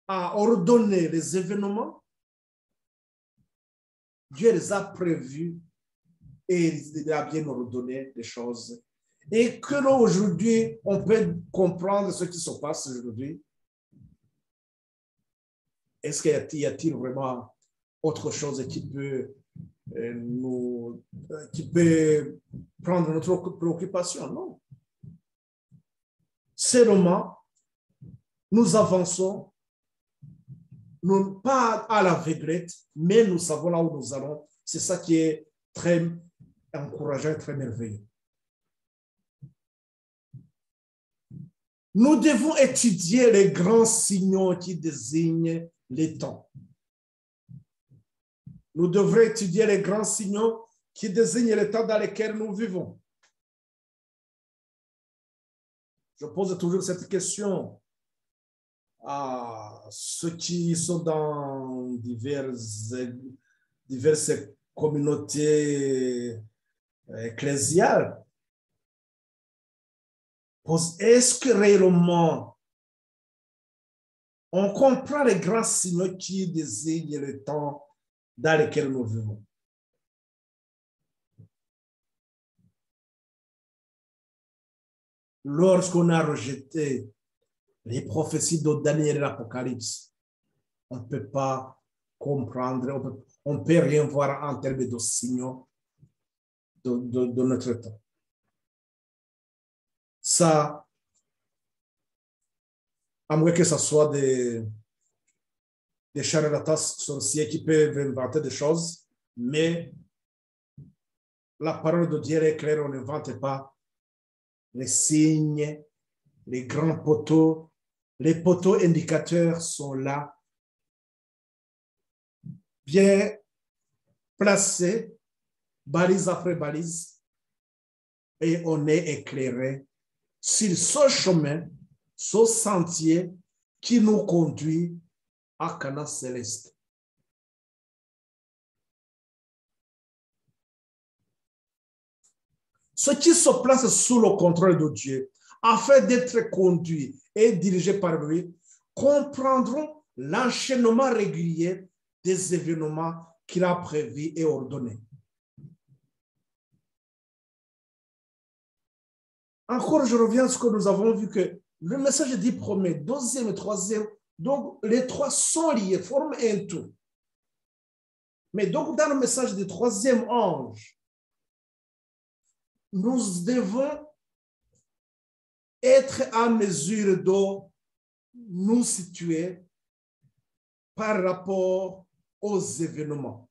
a ordonné les événements, Dieu les a prévus et il a bien ordonné les choses. Et que aujourd'hui, on peut comprendre ce qui se passe aujourd'hui. Est-ce qu'il y a-t-il vraiment autre chose qui peut prendre notre préoccupation? Non. Seulement, nous avançons, non pas à l'aveuglette, mais nous savons là où nous allons. C'est ça qui est très encourageant, très merveilleux. Nous devons étudier les grands signaux qui désignent les temps. Nous devrons étudier les grands signaux qui désignent les temps dans lesquels nous vivons. Je pose toujours cette question à ceux qui sont dans diverses communautés ecclésiales. Est-ce que réellement on comprend les grands signaux qui désignent le temps dans lequel nous vivons? Lorsqu'on a rejeté les prophéties de Daniel et l'Apocalypse, on ne peut pas comprendre, on ne peut rien voir en termes de signaux de notre temps. Ça, à moins que ce soit des charlatans sorciers qui peuvent inventer des choses, mais la parole de Dieu est claire, on n'invente pas les signes, les grands poteaux. Les poteaux indicateurs sont là, bien placés, balise après balise, et on est éclairé sur ce chemin, ce sentier qui nous conduit à Canaan céleste. Ceux qui se placent sous le contrôle de Dieu, afin d'être conduits et dirigés par lui, comprendront l'enchaînement régulier des événements qu'il a prévus et ordonnés. Encore, je reviens à ce que nous avons vu, que le message dit premier, deuxième et troisième, donc les trois sont liés, forment un tout. Mais donc dans le message du troisième ange, nous devons être à mesure de nous situer par rapport aux événements.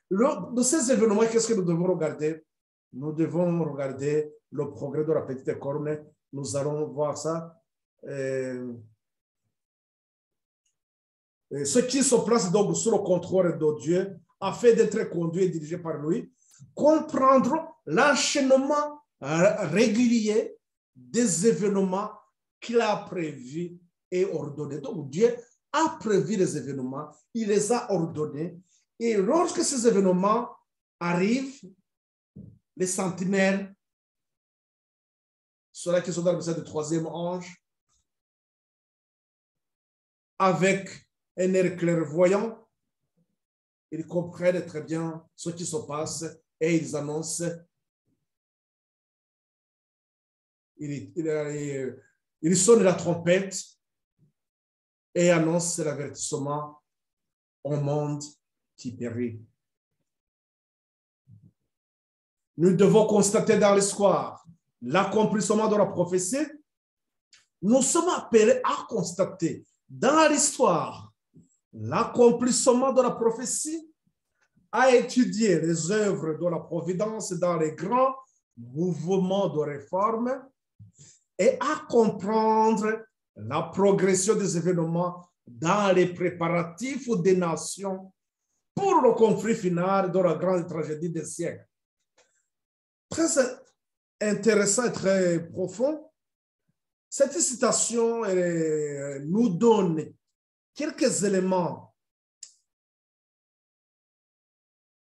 De ces événements, qu'est-ce que nous devons regarder? Nous devons regarder le progrès de la petite corne. Nous allons voir ça. Ceux qui se placent donc sous le contrôle de Dieu, afin d'être conduits et dirigés par lui, comprendront l'enchaînement régulier des événements qu'il a prévus et ordonnés. Donc Dieu a prévu les événements, il les a ordonnés, et lorsque ces événements arrivent, les sentinelles, ceux-là qui sont dans le message du troisième ange, avec un air clairvoyant, ils comprennent très bien ce qui se passe et ils annoncent, ils sonnent la trompette et annoncent l'avertissement au monde qui périt. Nous devons constater dans l'histoire l'accomplissement de la prophétie. Nous sommes appelés à constater dans l'histoire l'accomplissement de la prophétie, à étudier les œuvres de la providence dans les grands mouvements de réforme et à comprendre la progression des événements dans les préparatifs des nations pour le conflit final de la grande tragédie des siècles. Très intéressant et très profond. Cette citation nous donne quelques éléments.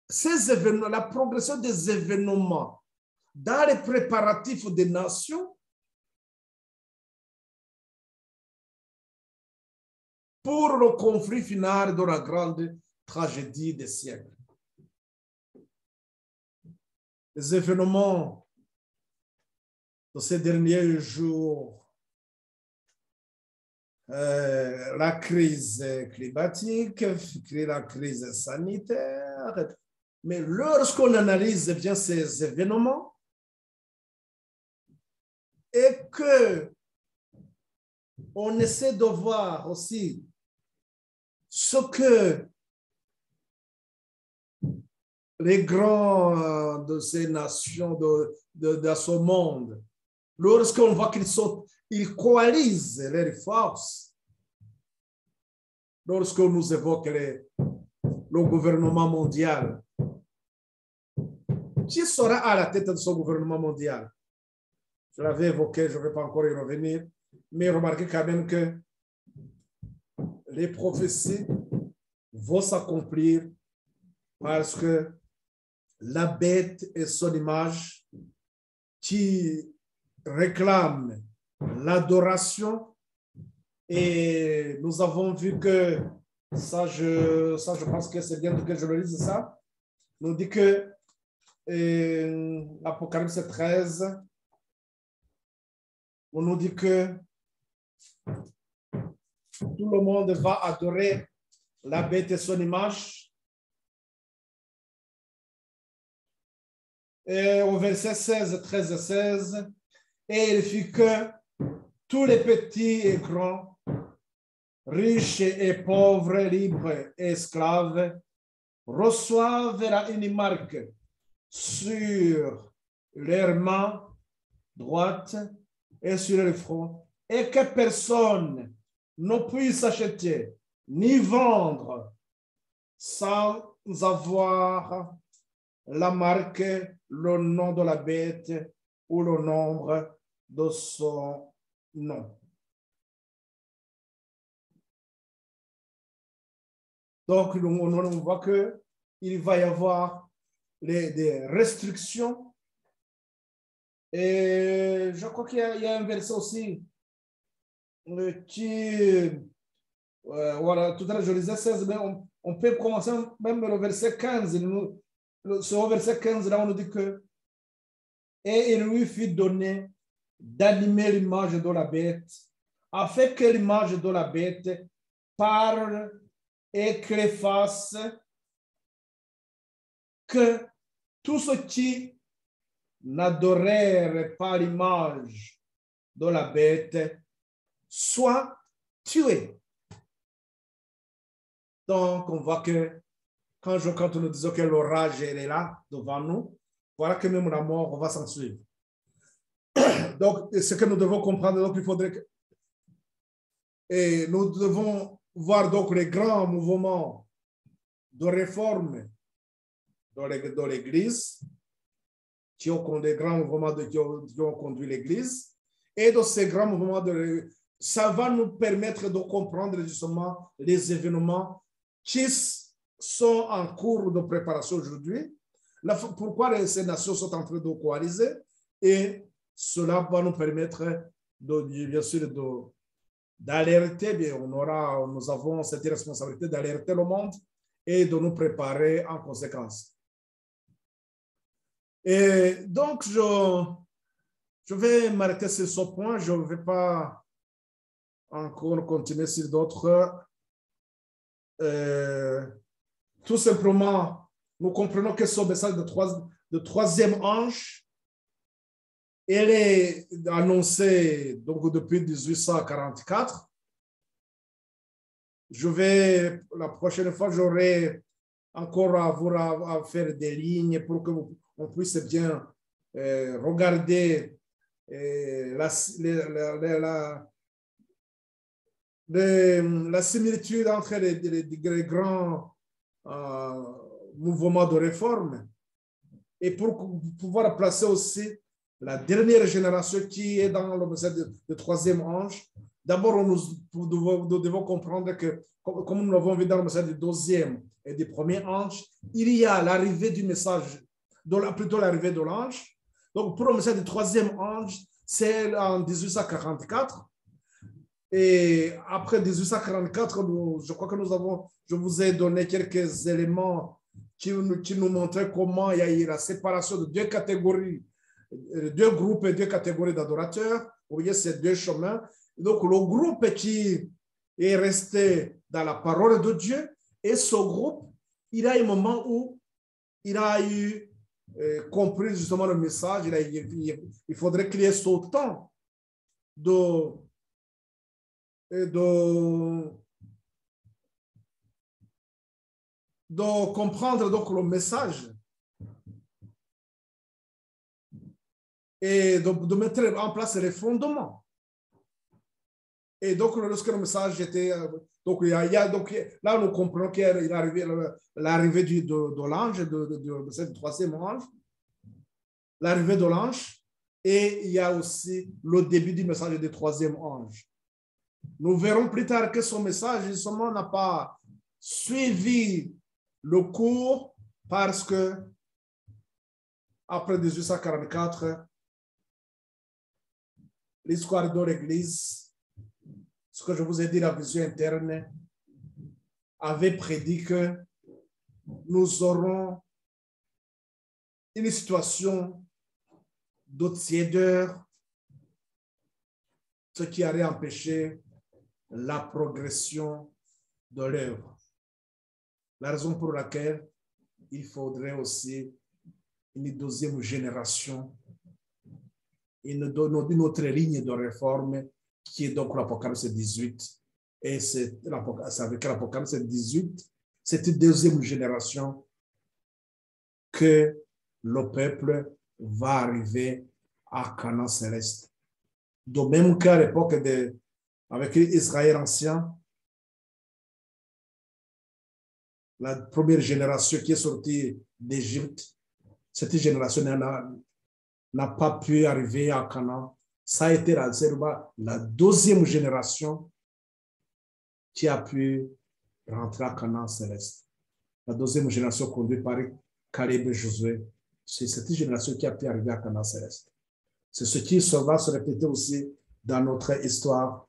Ces événements, la progression des événements dans les préparatifs des nations pour le conflit final de la grande tragédie des siècles. Les événements de ces derniers jours, la crise climatique, la crise sanitaire, mais lorsqu'on analyse bien ces événements et que on essaie de voir aussi ce que les grands de ces nations, de ce monde, lorsqu'on voit qu'ils coalisent leurs forces, lorsqu'on nous évoque le gouvernement mondial, qui sera à la tête de ce gouvernement mondial? Je l'avais évoqué, je ne vais pas encore y revenir, mais remarquez quand même que les prophéties vont s'accomplir parce que la bête et son image qui réclament l'adoration, et nous avons vu que ça je pense que c'est bien que je le lise ça, nous dit que Apocalypse 13, on nous dit que tout le monde va adorer la bête et son image. Et au verset 16, 13 et 16, et il fit que tous les petits et grands, riches et pauvres, libres et esclaves, reçoivent une marque sur leurs mains droites et sur le front, et que personne ne puisse acheter ni vendre sans avoir la marque, le nom de la bête ou le nombre de son nom. Donc, on voit qu'il va y avoir des restrictions. Et je crois qu'il y a un verset aussi qui, voilà, tout à l'heure je lisais 16, mais on peut commencer même le verset 15. Sur le verset 15, là, on nous dit que « Et il lui fit donner d'animer l'image de la bête, afin que l'image de la bête parle et que fasse que tous ceux qui n'adorèrent pas l'image de la bête soient tués. » Donc, on voit que quand nous disons que l'orage est là devant nous, voilà que même la mort va s'en suivre. Donc, ce que nous devons comprendre, donc il faudrait que... Et nous devons voir donc les grands mouvements de réforme dans l'Église, qui ont des grands mouvements qui ont conduit l'Église. Et dans ces grands mouvements, ça va nous permettre de comprendre justement les événements qui sont en cours de préparation aujourd'hui. Pourquoi ces nations sont en train de coaliser, et cela va nous permettre bien sûr d'alerter, nous avons cette responsabilité d'alerter le monde et de nous préparer en conséquence. Et donc, je vais m'arrêter sur ce point, je ne vais pas encore continuer sur d'autres. Tout simplement, nous comprenons que ce message de troisième ange, elle est annoncée donc depuis 1844. La prochaine fois, j'aurai encore à faire des lignes pour qu'on puisse bien regarder la similitude entre les grands mouvements de réforme et pour pouvoir placer aussi la dernière génération qui est dans le message du troisième ange. D'abord, nous devons comprendre que, comme nous l'avons vu dans le message du deuxième et du premier ange, il y a l'arrivée du message, plutôt l'arrivée de l'ange. Donc, pour le message du troisième ange, c'est en 1844. Et après 1844, je crois que je vous ai donné quelques éléments qui nous montraient comment il y a eu la séparation de deux catégories, deux groupes et deux catégories d'adorateurs. Vous voyez, c'est deux chemins. Donc, le groupe qui est resté dans la parole de Dieu, et ce groupe, il a un moment où il a eu compris justement le message. Il faudrait qu'il y ait ce temps de comprendre donc le message et de mettre en place les fondements. Et donc, lorsque le message était... donc, là, nous comprenons qu'il est arrivé l'arrivée de l'ange, de cette troisième ange, l'arrivée de l'ange, et il y a aussi le début du message du troisième ange. Nous verrons plus tard que son message, justement, n'a pas suivi le cours parce que, après 1844, l'histoire de l'Église, ce que je vous ai dit, la vision interne, avait prédit que nous aurons une situation de tiédeur, ce qui allait empêcher la progression de l'œuvre. La raison pour laquelle il faudrait aussi une deuxième génération, une autre ligne de réforme qui est donc l'Apocalypse 18. Et c'est avec l'Apocalypse 18, cette deuxième génération que le peuple va arriver à Canaan céleste. De même qu'à l'époque avec Israël ancien, la première génération qui est sortie d'Égypte, cette génération n'a pas pu arriver à Canaan. Ça a été la deuxième génération qui a pu rentrer à Canaan céleste. La deuxième génération conduite par Caleb et Josué, c'est cette génération qui a pu arriver à Canaan céleste. C'est ce qui va se répéter aussi dans notre histoire.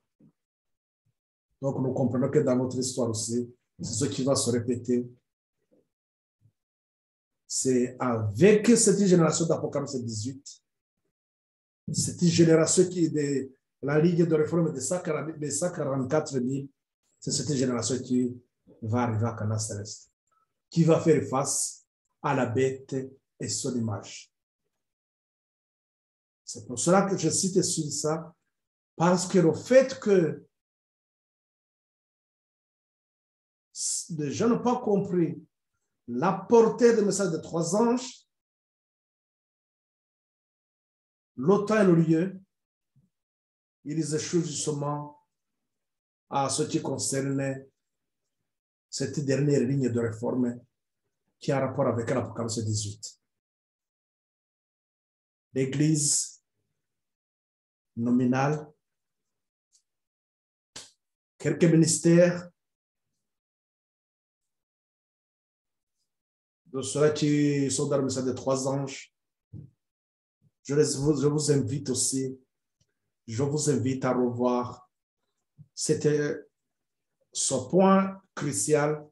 Donc, nous comprenons que dans notre histoire aussi, c'est ce qui va se répéter. C'est avec cette génération d'Apocalypse 18, cette génération qui est de la ligne de réforme de 144 000, c'est cette génération qui va arriver à Canaan céleste, qui va faire face à la bête et son image. C'est pour cela que je cite sur ça, parce que le fait que les gens n'ont pas compris la portée du message des trois anges, le temps et le lieu, ils échouent justement à ce qui concerne cette dernière ligne de réforme qui a rapport avec l'Apocalypse 18. L'Église nominale, quelques ministères, de ceux qui sont dans le message des trois anges, je vous invite aussi, je vous invite à revoir ce point crucial,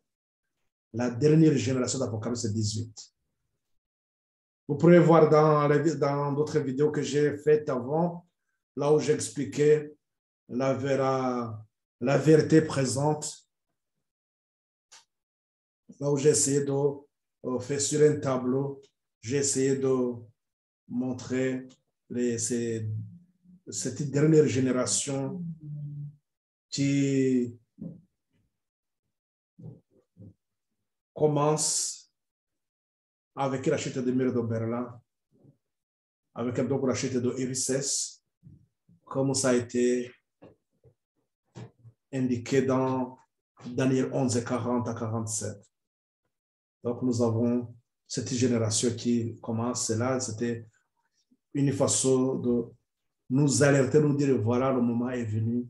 la dernière génération d'Apocalypse 18. Vous pouvez voir dans d'autres vidéos que j'ai faites avant, là où j'expliquais la vérité présente, là où j'ai essayé de faire sur un tableau, j'ai essayé de montrer cette dernière génération qui commence avec la chute des murs de Berlin, avec donc la chute de Irisès, comme ça a été indiqué dans Daniel 11, 40 à 47. Donc, nous avons cette génération qui commence. Là, c'était une façon de nous alerter, nous dire, voilà, le moment est venu,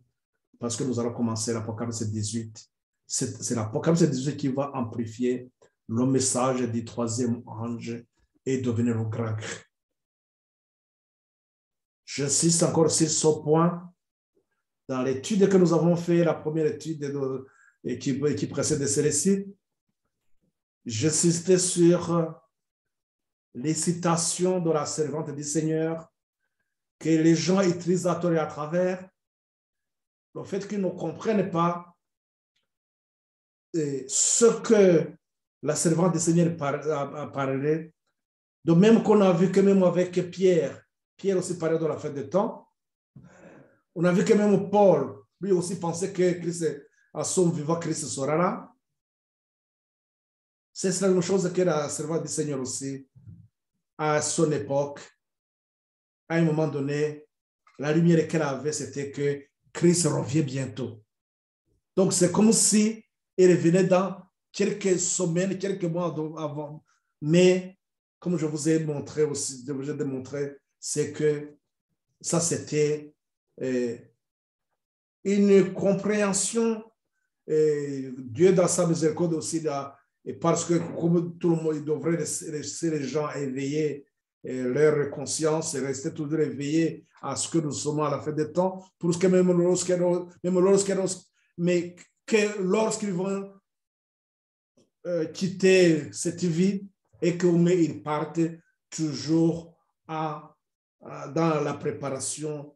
parce que nous allons commencer l'Apocalypse 18. C'est l'Apocalypse 18 qui va amplifier le message du troisième ange et devenir le grand. J'insiste encore sur ce point. Dans l'étude que nous avons fait, la première étude qui précède celle-ci, j'insistais sur les citations de la servante du Seigneur que les gens utilisent à tort et à travers, le fait qu'ils ne comprennent pas ce que la servante du Seigneur a parlé, de même qu'on a vu que même avec Pierre aussi parlait de la fin des temps, on a vu que même Paul, lui aussi pensait que Christ, à son vivant, Christ sera là. C'est la même chose que la servante du Seigneur aussi, à son époque, à un moment donné, la lumière qu'elle avait, c'était que Christ revient bientôt. Donc, c'est comme si il revenait dans quelques semaines, quelques mois avant. Mais, comme je vous ai montré aussi, je vous ai démontré, c'est que ça, c'était une compréhension. Dieu, dans sa miséricorde aussi, et parce que comme tout le monde, il devrait laisser les gens éveiller leur conscience et rester toujours éveillés à ce que nous sommes à la fin des temps, pour que même lorsqu'ils vont quitter cette vie et qu'ils partent toujours dans la préparation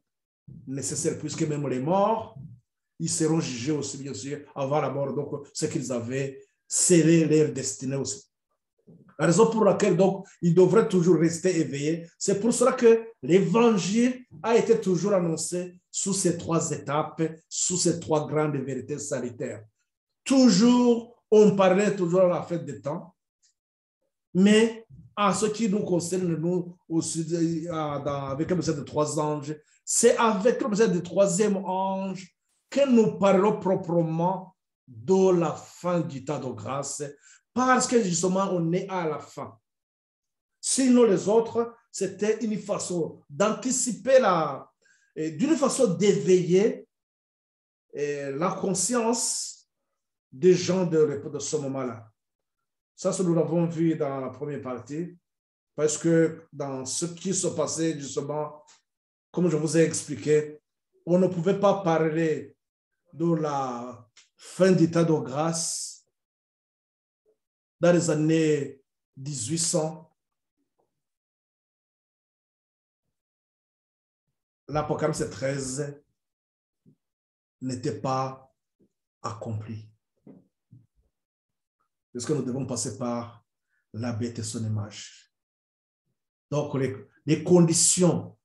nécessaire, puisque même les morts, ils seront jugés aussi, bien sûr, avant la mort. Donc, ce qu'ils avaient scellé leur destinée aussi. La raison pour laquelle, donc, ils devraient toujours rester éveillés, c'est pour cela que l'évangile a été toujours annoncé sous ces trois étapes, sous ces trois grandes vérités sanitaires. Toujours, on parlait toujours à la fin des temps, mais en ce qui nous concerne, nous aussi, avec le message de trois anges, c'est avec le message du troisième ange que nous parlons proprement de la fin du temps de grâce, parce que justement, on est à la fin. Sinon, les autres, c'était une façon d'anticiper d'une façon d'éveiller la conscience des gens de ce moment-là. Ça, nous l'avons vu dans la première partie, parce que dans ce qui se passait, justement, comme je vous ai expliqué, on ne pouvait pas parler de la fin du temps de grâce dans les années 1800. L'Apocalypse 13 n'était pas accompli. Parce que nous devons passer par la bête et son image. Donc, les conditions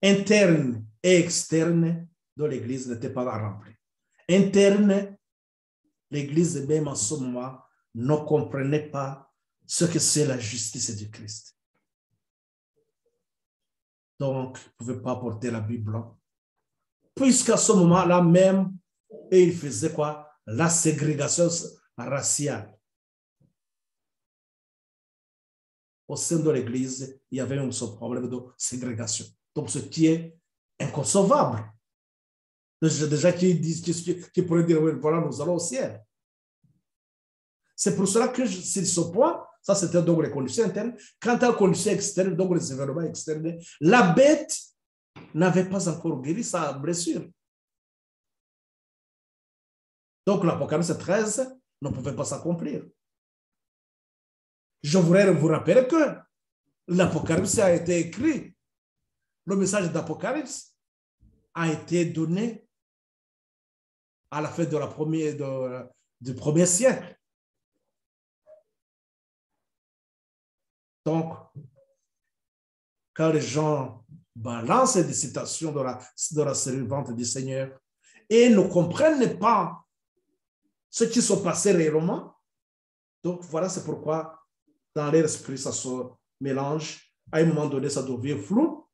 internes et externes de l'Église n'étaient pas remplies. Interne, l'Église, même en ce moment, ne comprenait pas ce que c'est la justice du Christ. Donc, il ne pouvait pas porter l'habit blanc. Puisqu'à ce moment-là même, il faisait quoi? La ségrégation raciale. Au sein de l'Église, il y avait même ce problème de ségrégation. Donc, ce qui est inconcevable. Déjà, qui pourrait dire, voilà, nous allons au ciel. C'est pour cela que, sur ce point, ça c'était donc les conditions internes. Quant à la condition externe, donc les événements externes, la bête n'avait pas encore guéri sa blessure. Donc, l'Apocalypse 13 ne pouvait pas s'accomplir. Je voudrais vous rappeler que l'Apocalypse a été écrit. Le message d'Apocalypse a été donné à la fin de du premier siècle. Donc, quand les gens balancent des citations de la servante du Seigneur et ne comprennent pas ce qui se passait réellement, donc voilà, c'est pourquoi dans leur esprit, ça se mélange. À un moment donné, ça devient flou.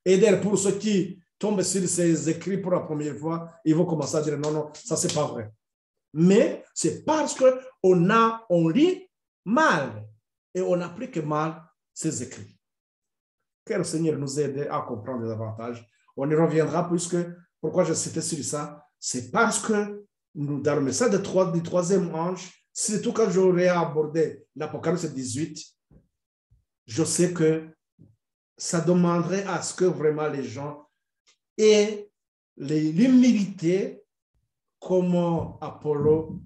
Et d'ailleurs, pour ceux qui tombent sur ces écrits pour la première fois, ils vont commencer à dire non, non, ça, c'est pas vrai. Mais c'est parce qu'on lit mal et on applique mal ces écrits. Que le Seigneur nous aide à comprendre davantage. On y reviendra puisque, pourquoi je citais sur ça, c'est parce que nous, dans le message du troisième ange, surtout quand j'aurai abordé l'Apocalypse 18, je sais que ça demanderait à ce que vraiment les gens aient l'humilité comme Apollo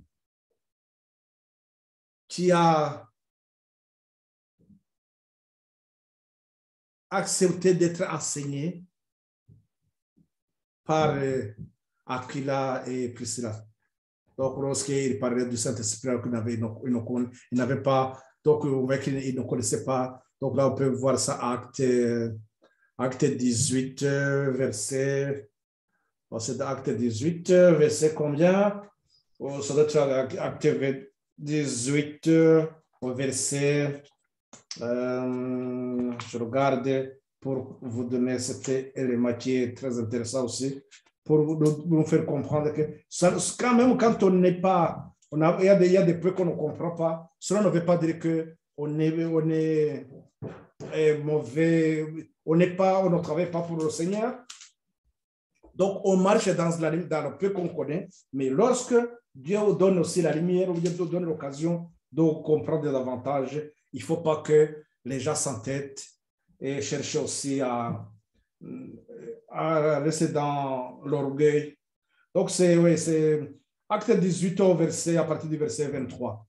qui a accepté d'être enseigné par Aquila et Priscilla. Donc, lorsqu'il parlait du Saint-Esprit, il n'avait pas, donc on voit qu'il ne connaissait pas. Donc là, on peut voir ça, acte 18, verset, c'est acte 18, verset combien? Ça doit être acte 18, verset, je regarde pour vous donner cet élément qui est très intéressant aussi, pour nous faire comprendre que ça, quand même, quand on n'est pas, il y a des points qu'on ne comprend pas, cela ne veut pas dire qu'on est mauvais, on ne travaille pas pour le Seigneur. Donc, on marche dans le peu qu'on connaît, mais lorsque Dieu donne aussi la lumière, ou Dieu donne l'occasion de comprendre davantage, il ne faut pas que les gens s'entêtent et cherchent aussi à rester dans l'orgueil. Donc, c'est acte 18 à partir du verset 23.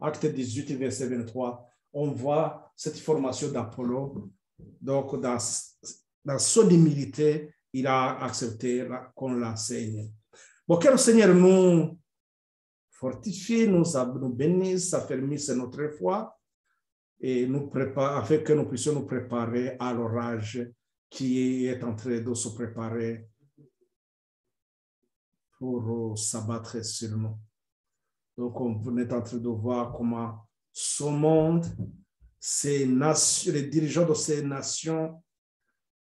Acte 18, verset 23. On voit cette formation d'Apollo. Donc, dans son humilité, il a accepté qu'on l'enseigne. Bon, que le Seigneur nous fortifie, nous bénisse, affermisse notre foi et nous prépare, afin que nous puissions nous préparer à l'orage qui est en train de se préparer pour s'abattre sur nous. Donc, on est en train de voir comment ce monde, les dirigeants de ces nations,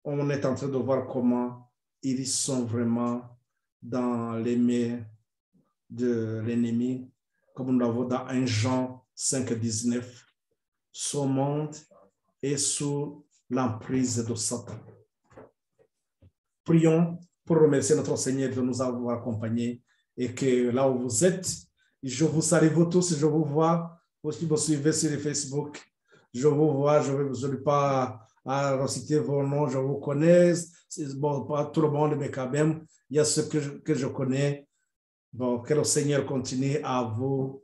on est en train de voir comment ils sont vraiment dans les mains de l'ennemi, comme nous l'avons dans 1 Jean 5, 19. Ce monde est sous l'emprise de Satan. Prions pour remercier notre Seigneur de nous avoir accompagnés et que là où vous êtes, je vous salue vous tous, je vous vois, vous qui me suivez sur Facebook, je vous vois, je ne vais pas reciter vos noms, je vous connais, bon, pas tout le monde, mais quand même, il y a ceux que je connais. Bon, que le Seigneur continue à vous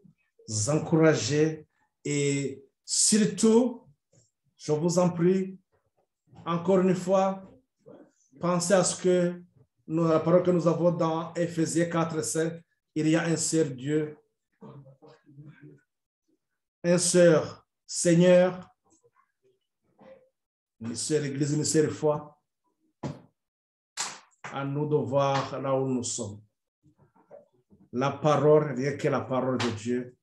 encourager et surtout, je vous en prie, encore une fois, pensez à ce que la parole que nous avons dans Éphésiens 4, 5, il y a un seul Dieu, un seul Seigneur, une seule Église, une seule foi. À nous de voir là où nous sommes. La parole, rien que la parole de Dieu.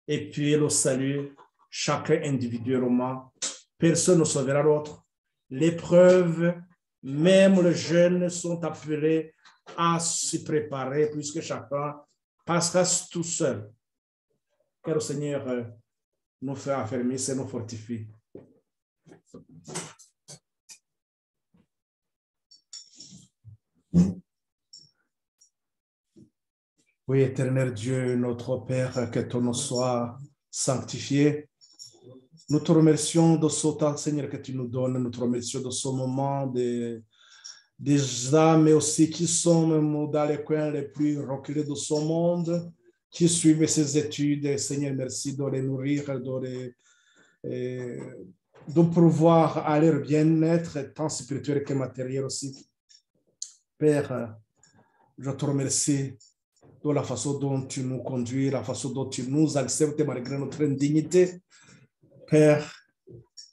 Et puis le salut, chacun individuellement. Personne ne sauvera l'autre. L'épreuve, même les jeunes sont appelés à se préparer puisque chacun passera tout seul. Que le Seigneur nous fait affermir et nous fortifie. Oui, éternel Dieu, notre Père, que ton nom soit sanctifié. Nous te remercions de ce temps, Seigneur, que tu nous donnes. Nous te remercions de ce moment des âmes aussi qui sont même dans les coins les plus reculés de ce monde, qui suivent ces études. Seigneur, merci de les nourrir, de pouvoir à leur bien-être, tant spirituel que matériel aussi. Père, je te remercie de la façon dont tu nous conduis, la façon dont tu nous acceptes malgré notre indignité. Père,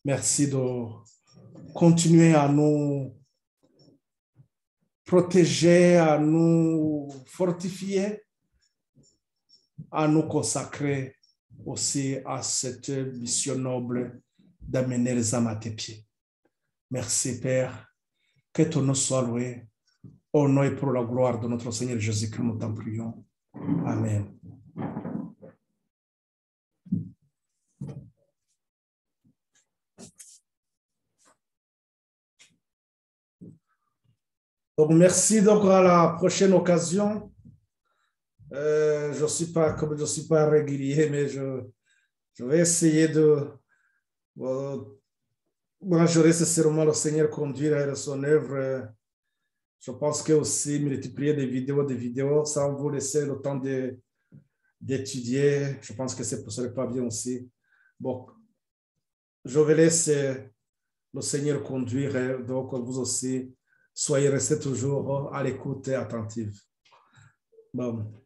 merci de continuer à nous protéger, à nous fortifier, à nous consacrer aussi à cette mission noble d'amener les âmes à tes pieds. Merci, Père. Que ton nom soit loué. Au nom et pour la gloire de notre Seigneur Jésus-Christ, nous t'en prions. Amen. Donc, merci. Donc, à la prochaine occasion. Je suis pas, comme je ne suis pas régulier, mais je vais essayer de... moi, je laisse sûrement le Seigneur conduire à son œuvre. Je pense que aussi multiplier des vidéos, sans vous laisser le temps d'étudier. Je pense que ce ne serait pas bien aussi. Bon, je vais laisser le Seigneur conduire. Donc, vous aussi, soyez restés toujours à l'écoute et attentifs. Bon.